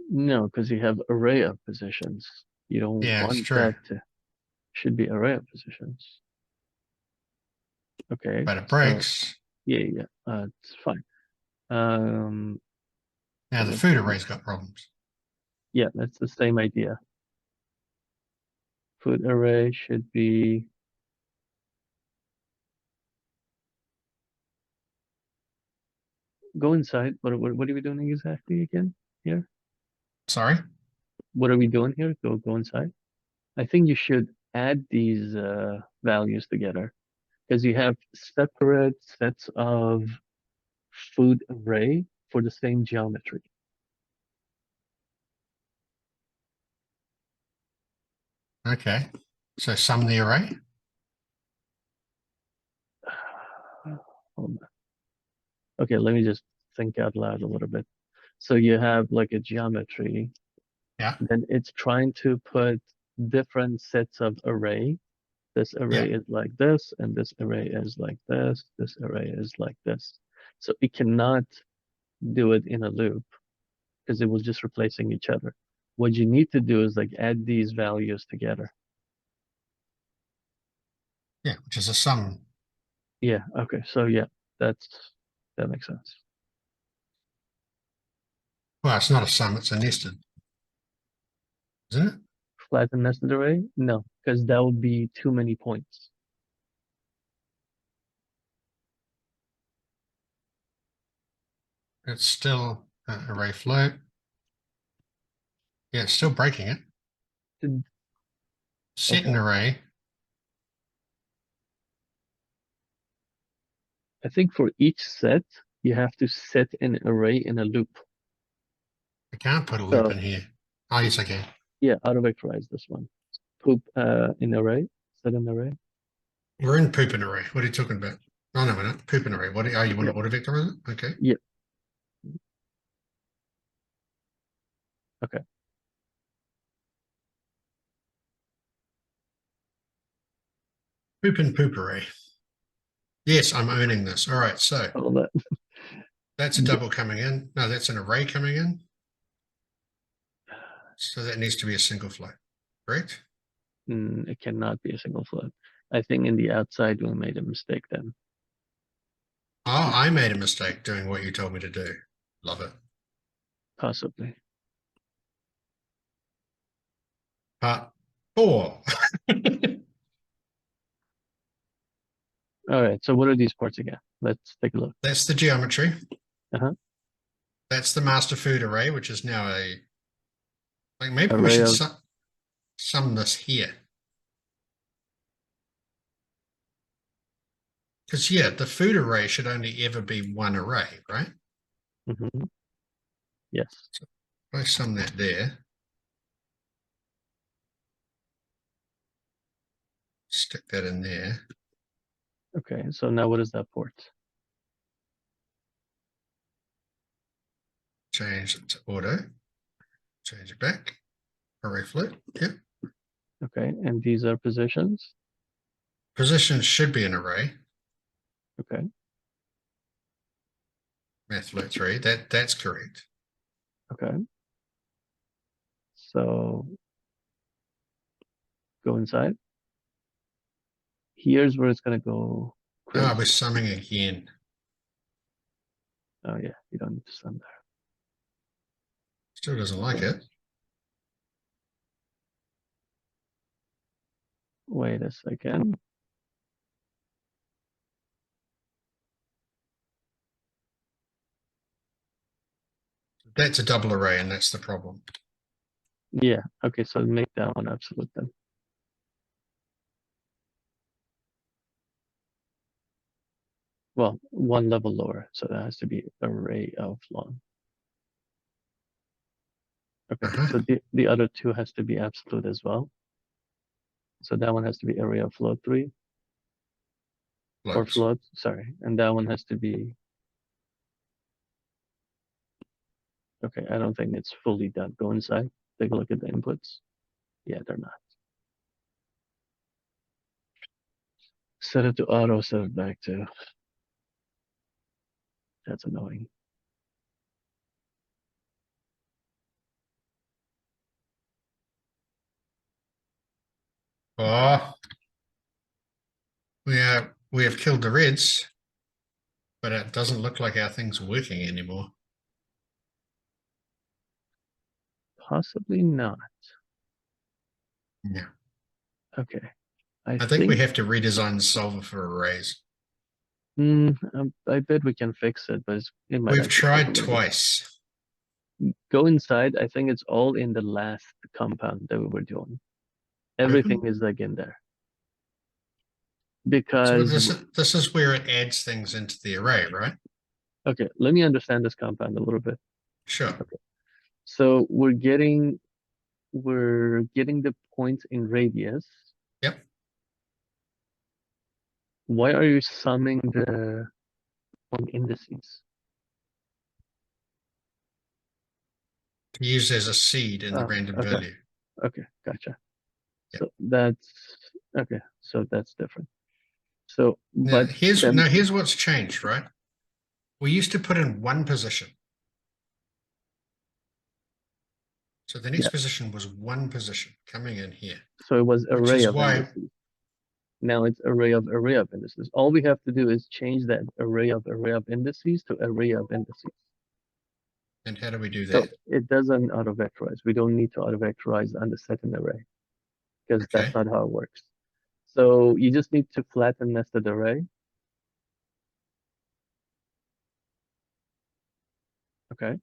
No, because you have array of positions. You don't Yeah, it's want true. that to should be array of positions. Okay. But it So breaks. yeah. It's fine. Um, Now so the let's food take a look. array's got problems. Yeah, that's the same idea. Food array should be go inside. What are we doing exactly again here? Sorry. What are we doing here? Go inside. I think you should add these values together because you have separate sets of food array for the same geometry. Okay. So sum the array. Hold on. Okay, let me just think out loud a little bit. So you have like a geometry, Yeah. then it's trying to put different sets of array. This Yeah. array is like this, and this array is like this. This array is like this. So it cannot do it in a loop because it was just replacing each other. What you need to do is like add these values together. Yeah. Which is a sum. Yeah, okay. So yeah, that makes sense. Well, it's not a sum, it's a nested. Isn't it? Flat and nested array? No, because that would be too many points. It's still array float. Yeah, it's still breaking it. Set Okay. an array. I think for each set, you have to set an array in a loop. I can't put a loop So in here. Oh, yes, I can. yeah, auto vectorize this one. Poop in array, set an array. We're in poop and array. What are you talking about? Oh, no, we're not. Poop and array. What are you want Yeah, to auto vectorize it? Okay. yeah. Okay. Poop and poop array. Yes, I'm owning this. All right. So All that. that's a double coming in. No, that's an array coming in. So that needs to be a single float, correct? It cannot be a single float. I think in the outside we made a mistake then. Oh, I made a mistake doing what you told me to do. Love it. Possibly. Part 4. All right. So what are these parts again? Let's take a look. That's the geometry. Uh-huh. That's the master food array, which is now a, like maybe we Array should of sum this here. Because, yeah, the food array should only ever be one array, right? Mm-hmm. Yes. If I sum that there, stick that in there, Okay, so now what is that port? change it to auto, change it back, array float, yep. Okay, and these are positions. Position should be an array, Okay, math float 3, that's correct. okay. So go inside. Here's where it's gonna go Ah, we're crazy. summing again. Oh yeah, you don't need to sum there. Still doesn't like it. Wait a second. That's a double array, and that's the problem. Yeah, okay, so make that one absolute then. Well, one level lower, so that has to be array of long. Okay, so the other two has to be absolute as well. So that one has to be array of float 3 or Floats. float, sorry, and that one has to be. Okay, I don't think it's fully done. Go inside, take a look at the inputs. Yeah, they're not. Set it to auto, set it back to. That's annoying. Oh, we have killed the reds, but it doesn't look like our thing's working anymore. Possibly not. Yeah. Okay. I think we have to redesign the solver for arrays. I bet we can fix it, but it might We've actually take a tried little bit. twice. Go inside. I think it's all in the last compound that we were doing. Everything is like in there. So Because, this is where it adds things into the array, right? okay, let me understand this compound a little bit. Sure. Okay. So we're getting the points in radius. Yep. Why are you summing the on indices? Used as a seed in the Oh, random okay. value. Okay, gotcha. Yep. So that's okay. So that's different. So, Now but here's what's changed, right? We used to put in one position. So the next yeah. position was one position coming in here. So it was Which array is of why indices. Now it's array of indices. All we have to do is change that array of indices to array of indices. and how do we do So that? it doesn't auto-vectorize. We don't need to auto-vectorize on the second array because Okay. that's not how it works. So you just need to flatten nested array. Okay.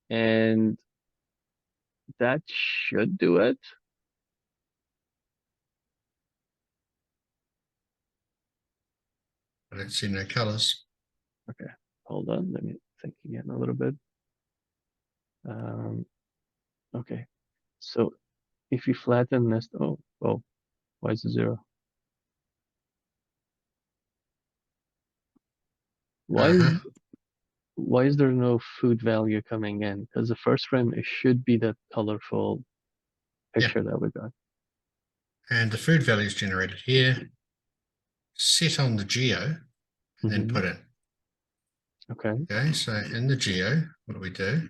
And that should do it. I don't see no colors. Okay. Hold on. Let me think again a little bit. Okay. So if you flatten nest, oh, why is it 0? Why is there no food value coming in? Because the first frame, it should be that colorful picture that we got. And the food value is generated here. Set on the geo and then put in. Okay. Okay, so in the geo, what do?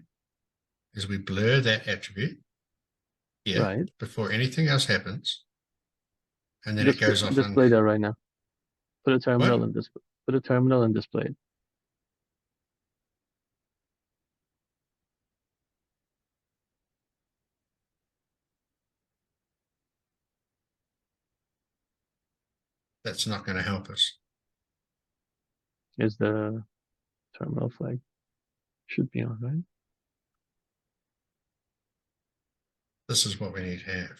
Is we blur that attribute here Right. before anything else happens. And then it goes off on display that right now. Put a terminal what? and display. Put a terminal and display it. That's not going to help us. Is the terminal flag should be on, right? This is what we need to have.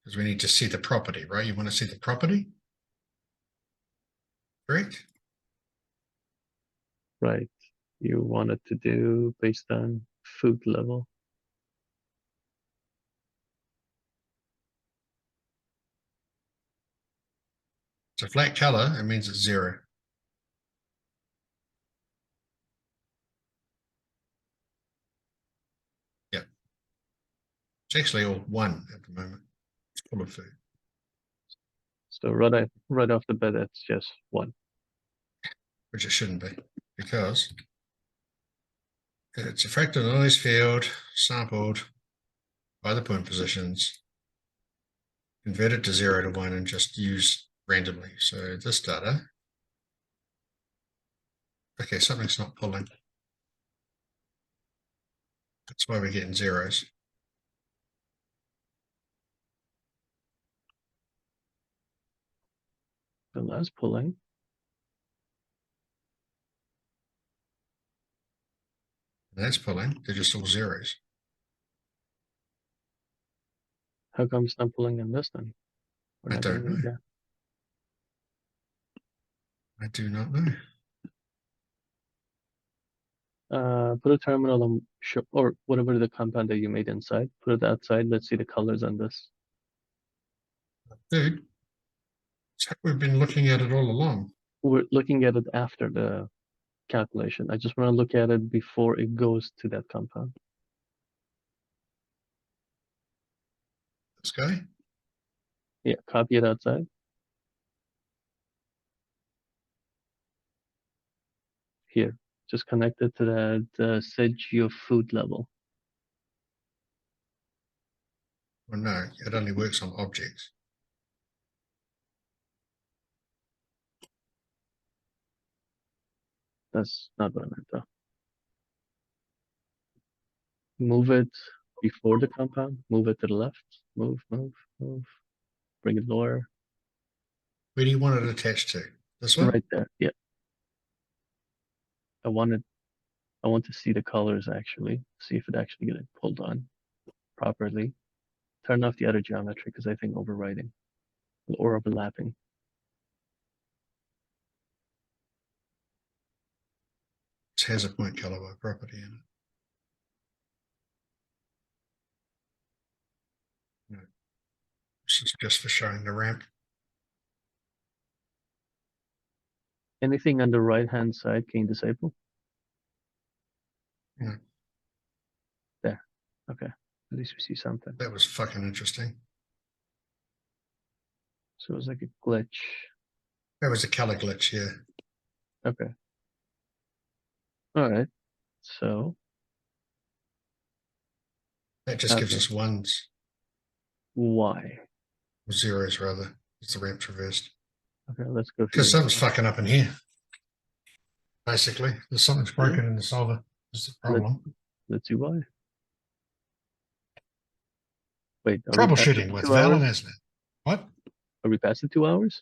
Because we need to see the property, right? You want to see the property? Correct? Right. You wanted to do based on food level. It's a flat color, it means it's 0. Yeah. It's actually all 1 at the moment. It's full of food. So right off the bat, that's just 1. Which it shouldn't be, because it's a fractal noise field sampled by the point positions, converted to 0 to 1, and just used randomly. So this data, okay, something's not pulling. That's why we're getting zeros. The last pulling. That's pulling. They're just all zeros. How come it's not pulling in this then? We're I not don't getting know. that. I do not know. Put a terminal on or whatever the compound that you made inside. Put it outside. Let's see the colors on this. Dude, it's like we've been looking at it all along. We're looking at it after the calculation. I just want to look at it before it goes to that compound. This guy? Yeah, copy it outside. Here, just connect it to that Sedgio food level. Well, no, it only works on objects. That's not what I meant though. Move it before the compound. Move it to the left. Move, move, move. Bring it lower. Where do you want it attached to? This one? Right there. Yeah. I want to see the colors actually. See if it actually gets pulled on properly. Turn off the other geometry because I think overwriting or overlapping. It has a point color by property in it. No. This is just for showing the ramp. Anything on the right hand side can you disable? No. There. Okay. At least we see something. That was fucking interesting. So it was like a glitch. That was a color glitch, yeah. Okay. All right. So That just gives us ones, why? or zeros rather. It's the ramp reversed. Okay, let's go through. Because something's fucking up in here. Basically, there's something's broken in the solver. That's the problem. Let's see why. Wait, are we past the Troubleshooting with 2 Val hours? Aslan. What? Are we past the 2 hours?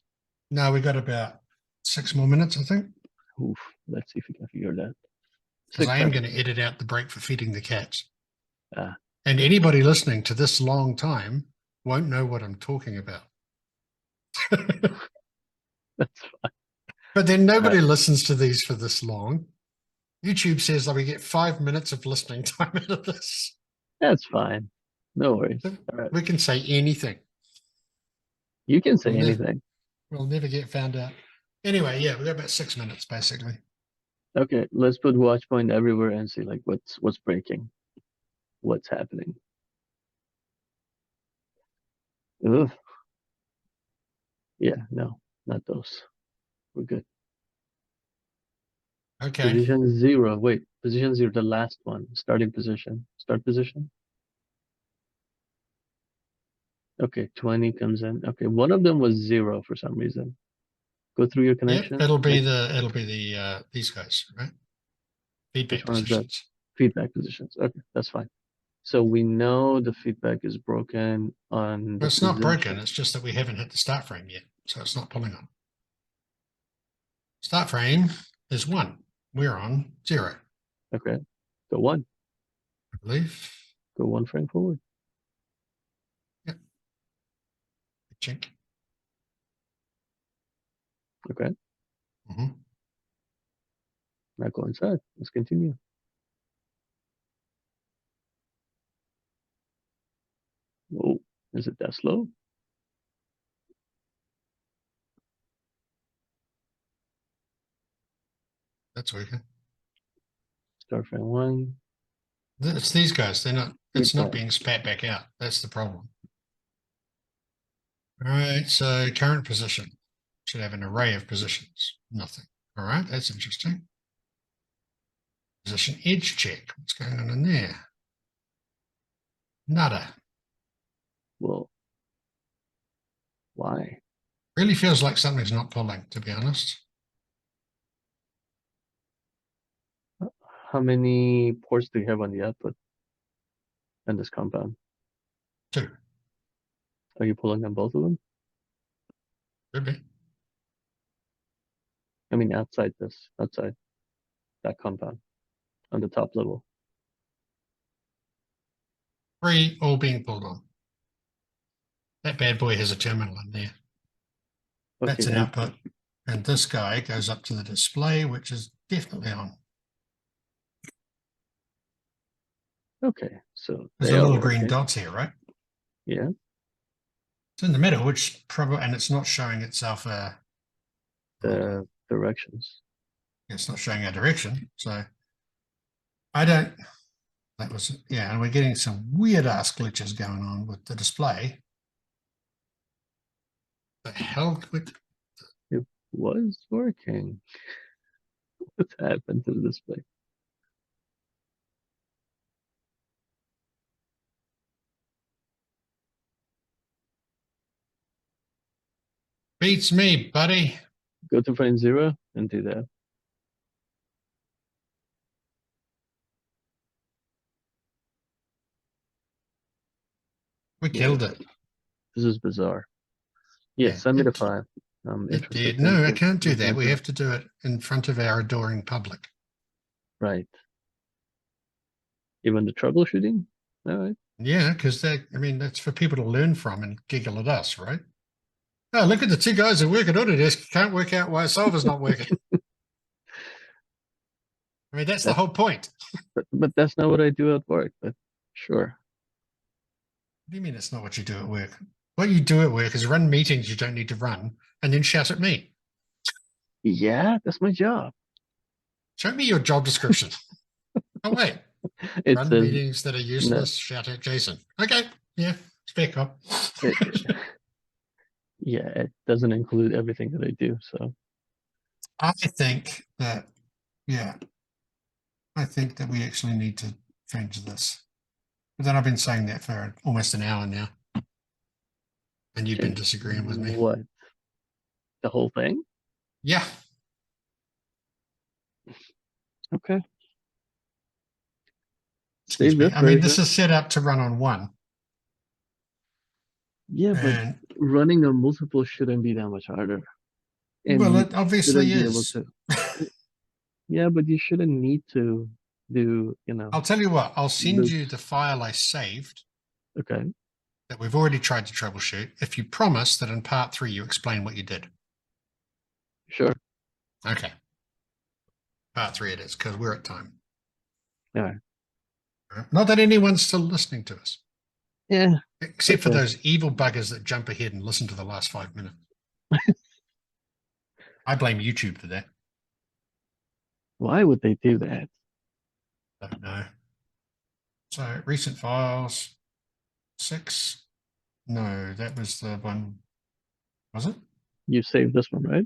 No, we got about 6 more minutes, I think. Oof. Let's see if we can figure that. Because I am 6 going to edit out the break for feeding the cats. Ah. And anybody listening to this long time won't know what I'm talking about. That's fine. But then nobody listens to these for this long. YouTube says that we get 5 minutes of listening time out of this. That's fine. No worries. All right. We can say anything. You can say We'll never- anything. We'll never get found out. Anyway, yeah, we got about 6 minutes basically. Okay, let's put watch point everywhere and see like what's breaking, what's happening. Ugh. Yeah, no, not those. We're good. Okay. Position 0. Wait, position 0, the last one. Starting position. Start position. Okay, 20 comes in. Okay, one of them was 0 for some reason. Go through your connection. Yep, it'll be these guys, right? Feedback Which one is that? positions. Feedback positions. Okay, that's fine. So we know the feedback is broken on the It's not broken, position. it's just that we haven't hit the start frame yet, so it's not pulling on. Start frame is 1. We're on 0. Okay, go 1. I believe. Go 1 frame forward. Yep. Check. Okay. Mhm. Now go inside. Let's continue. Oh, is it that slow? That's working. Starframe 1. It's these guys. They're not. It's not Replan. being spat back out. That's the problem. All right. So current position should have an array of positions. Nothing. All right. That's interesting. Position edge check. What's going on in there? Nada. Well, why? Really feels like something's not pulling, to be honest. How many ports do you have on the output in this compound? 2. Are you pulling on both of them? Could be. I mean, outside that compound on the top level. 3 all being pulled on. That bad boy has a terminal in there. That's Okay, an output. And this guy goes up to the display, which is definitely on. okay, so There's they a are little green working. dots here, right? Yeah, It's in the middle, which probably, and it's not showing itself the directions. it's not showing our direction. So I don't, that was, yeah, and we're getting some weird ass glitches going on with the display. The hell with It was working. What's happened to the display? beats me, buddy. Go to frame 0 and do that. We Yeah, killed it. this is bizarre. Yeah, Yeah, send me the file. I'm it interested did. to No, I to can't do look that. We into it. have to do it in front of our adoring public. Right. Even the troubleshooting? All right. Yeah, because that, I mean, that's for people to learn from and giggle at us, right? Oh, look at the 2 guys who work at Autodesk. Can't work out why a solver's not working. I mean, that's the That's whole point. but that's not what I do at work, but sure. What do you mean it's not what you do at work? What you do at work is run meetings you don't need to run and then shout at me. Yeah, that's my job. Show me your job description. Oh, wait. It Run says meetings that are no, useless, shout at Jason. Okay. Yeah. Spare cop. it, yeah, it doesn't include everything that I do. So I think that, yeah, I think that we actually need to change this. But then I've been saying that for almost an hour now. And you've been change disagreeing with me. what? The whole thing? Yeah. Okay. Excuse Save me. this I mean, this version. is set up to run on 1. Yeah, but And, running on multiple shouldn't be that much harder. And well, you it obviously shouldn't be able is. to. Yeah, but you shouldn't need to do, I'll tell you what, I'll send you the loops. file I saved Okay, that we've already tried to troubleshoot if you promise that in part 3 you explain what you did. sure. Okay. Part 3 it is, because we're at time. All right. Not that anyone's still listening to us, Yeah, except for okay. those evil buggers that jump ahead and listen to the last 5 minutes. I blame YouTube for that. Why would they do that? I don't know. So recent files, 6. No, that was the one. Was it? You saved this one, right?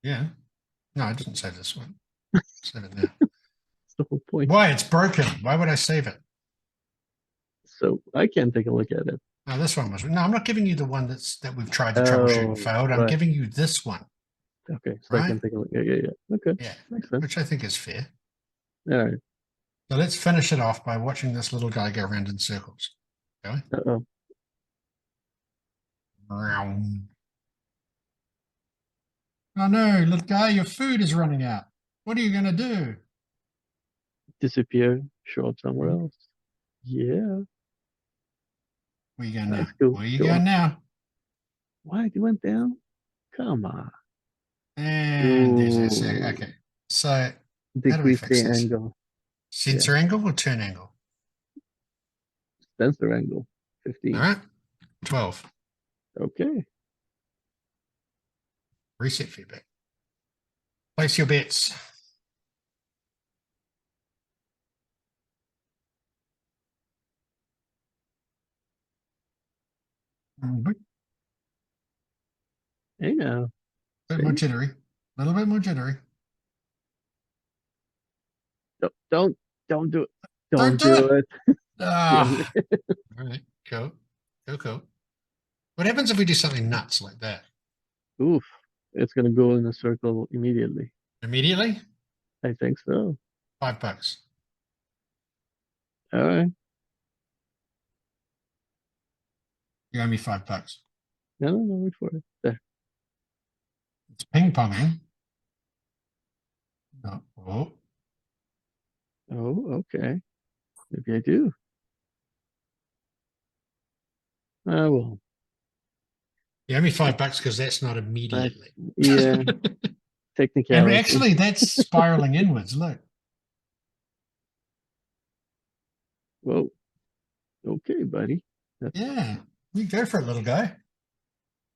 Yeah. No, I didn't save this one. Save it now. That's the whole point. Why? It's broken. Why would I save it? So I can take a look at it. No, this one was. No, I'm not giving you the one that we've tried to troubleshoot and Oh, failed. I'm right. giving you this one, Okay, so I right? can take a look. Yeah. Okay, Yeah, makes sense. which I think is fair. All right. So let's finish it off by watching this little guy go around in circles. Okay. Uh-oh. Oh no, little guy, your food is running out. What are you going to do? Disappear, show up somewhere else. Yeah, Where are you going now? that's cool. Where are you Go going on. now? Why? You went down? Come on. And there's our circle. Ooh, Okay. So how do we decrease fix the this? angle. Yeah, Sensor angle or turn angle? sensor angle. All 15. right. 12. Okay. Reset feedback. Place your bets. A Hey now. bit See? more jittery. A little bit more jittery. Don't do it. Don't Don't do do it. it. Damn Ah. it. All right. Cool. Cool. What happens if we do something nuts like that? Oof. It's gonna go in a circle immediately. Immediately? I think so. $5. All right. You owe me $5. No, wait for it. There. It's ping ponging. Oh, oh. Oh, okay. Maybe I do. Well, You owe me $5 because that's not I, immediately. yeah, And technicality. actually, that's spiraling inwards. Look. Whoa. Okay, buddy. That's Yeah. You go for it, little guy.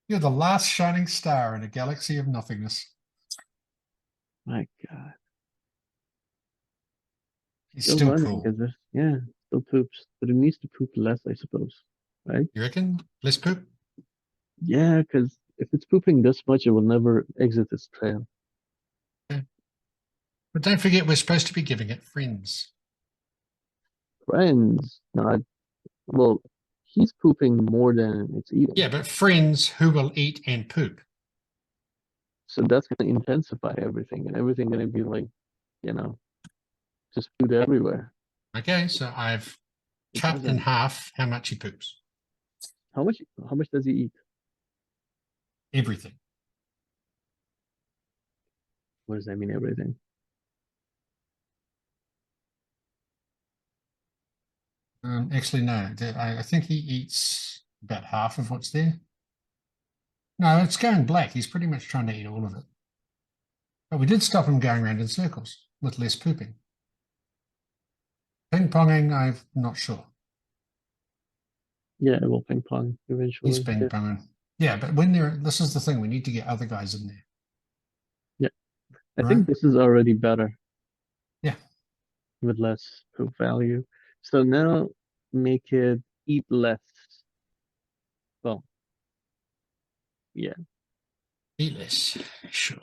You're the last shining star in a galaxy of nothingness. my God. He's Still still running cool. because yeah, still poops, but it needs to poop less, I suppose. Right? You reckon? Less poop? Yeah, because if it's pooping this much, it will never exit its trail. Yeah. But don't forget, we're supposed to be giving it friends. Friends, not well. He's pooping more than it's eating, Yeah, but friends who will eat and poop. so that's going to intensify everything, and everything going to be like, you know, just food everywhere. Okay, so I've It cut in doesn't. half how much he poops. How much? How much does he eat? Everything. What does that mean? Everything. Actually, no. I think he eats about half of what's there. No, it's going black. He's pretty much trying to eat all of it. But we did stop him going around in circles with less pooping. Ping ponging, I'm not sure. Yeah, it will ping pong He's eventually. ping Yeah, ponging. Yeah, but this is the thing. We need to get other guys in there, yeah. I right? think this is already better Yeah. with less poop value. So now make it eat less. Well, yeah. Eat less. Sure.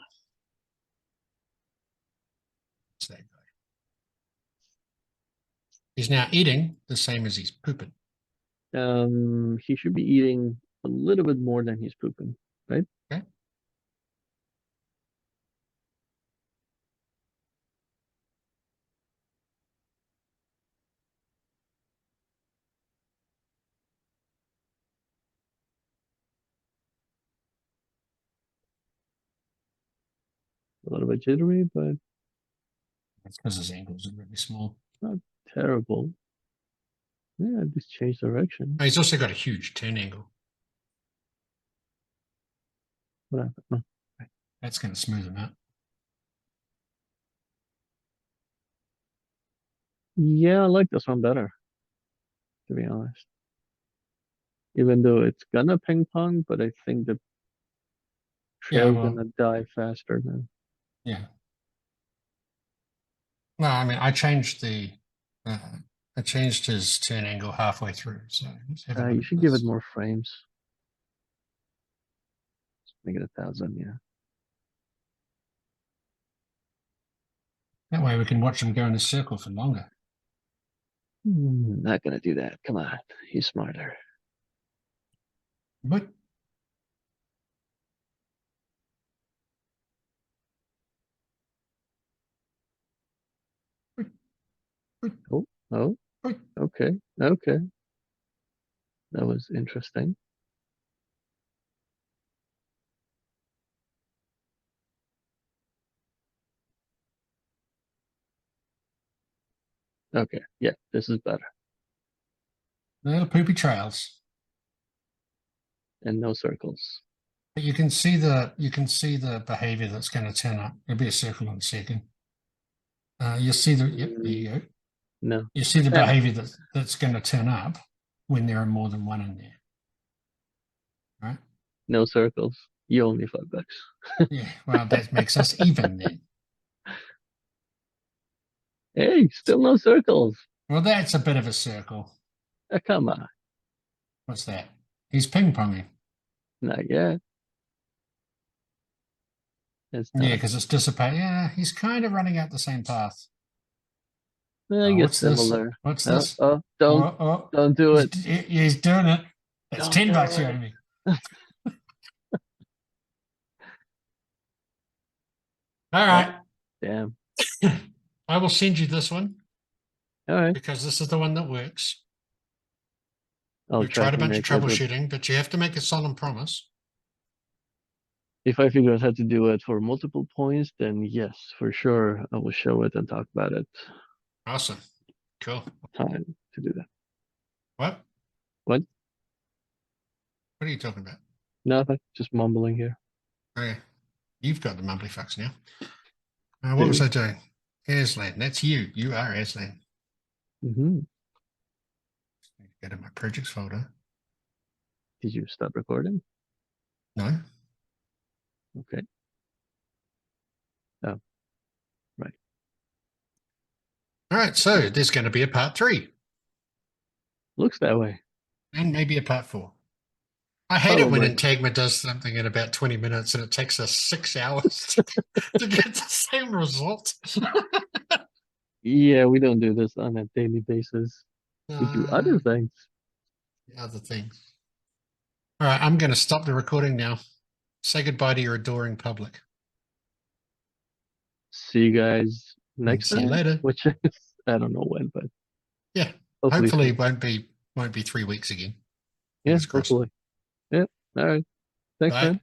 It's that guy. He's now eating the same as he's pooping. He should be eating a little bit more than he's pooping, right? Okay. A little bit jittery, but That's because his ankles are really small. not terrible. Yeah, just change direction. Oh, he's also got a huge turn angle. What happened? Oh, That's going to smooth him out. yeah, I like this one better, to be honest. Even though it's gonna ping pong, but I think the Yeah, trail's well, gonna die faster now. yeah. No, I mean, uh, I changed his turn angle halfway through. So let's have a look You at should give it this. more frames. Make it 1,000, yeah. That way we can watch him go in a circle for longer. Not gonna do that. Come on, he's smarter. But Oh, oh, okay, okay. That was interesting. Okay, yeah, this is better. little poopy trails. And no circles. But you can see the behavior that's going to turn up. There'll be a circle in a second. You'll see the yep, there you go. No. You see the behavior that's going to turn up when there are more than one in there. Right? No circles. You owe me $5. Yeah, well, that makes us even then. Hey, still no circles. Well, that's a bit of a circle. Come on. What's that? He's ping-ponging. Not yet. It's Yeah, not. because it's dissipating. Yeah, he's kind of running out the same path. I guess similar. What's this? Don't do it. He's doing it. That's Don't $10 do you it. owe me. All right. Damn. I will send you this one All right. because this is the one that works. I'll We've try tried a to bunch of make it with- troubleshooting, but you have to make a solemn promise. If I figure out how to do it for multiple points, then yes, for sure, I will show it and talk about it. Awesome. Cool. Time to do that. What? What? What are you talking about? Nothing. Just mumbling here. Okay. You've got the mumbly fucks now. What was I doing? Aslan. That's you. You are Aslan. Mm-hmm. Go to my projects folder. Did you stop recording? No. Okay. Oh, right. All right. So there's going to be a part 3 Looks that way. and maybe a part 4. I hate it when Probably. Intagma does something in about 20 minutes and it takes us 6 hours to get the same result. Yeah, we don't do this on a daily basis. We do other things. Other things. All right. I'm going to stop the recording now. Say goodbye to your adoring public. See you guys next See you time. later. Which is, I don't know when, but yeah, hopefully won't be 3 weeks again. Yeah, Fingers crossed. hopefully. Yeah. All right. Thanks, Bye. man.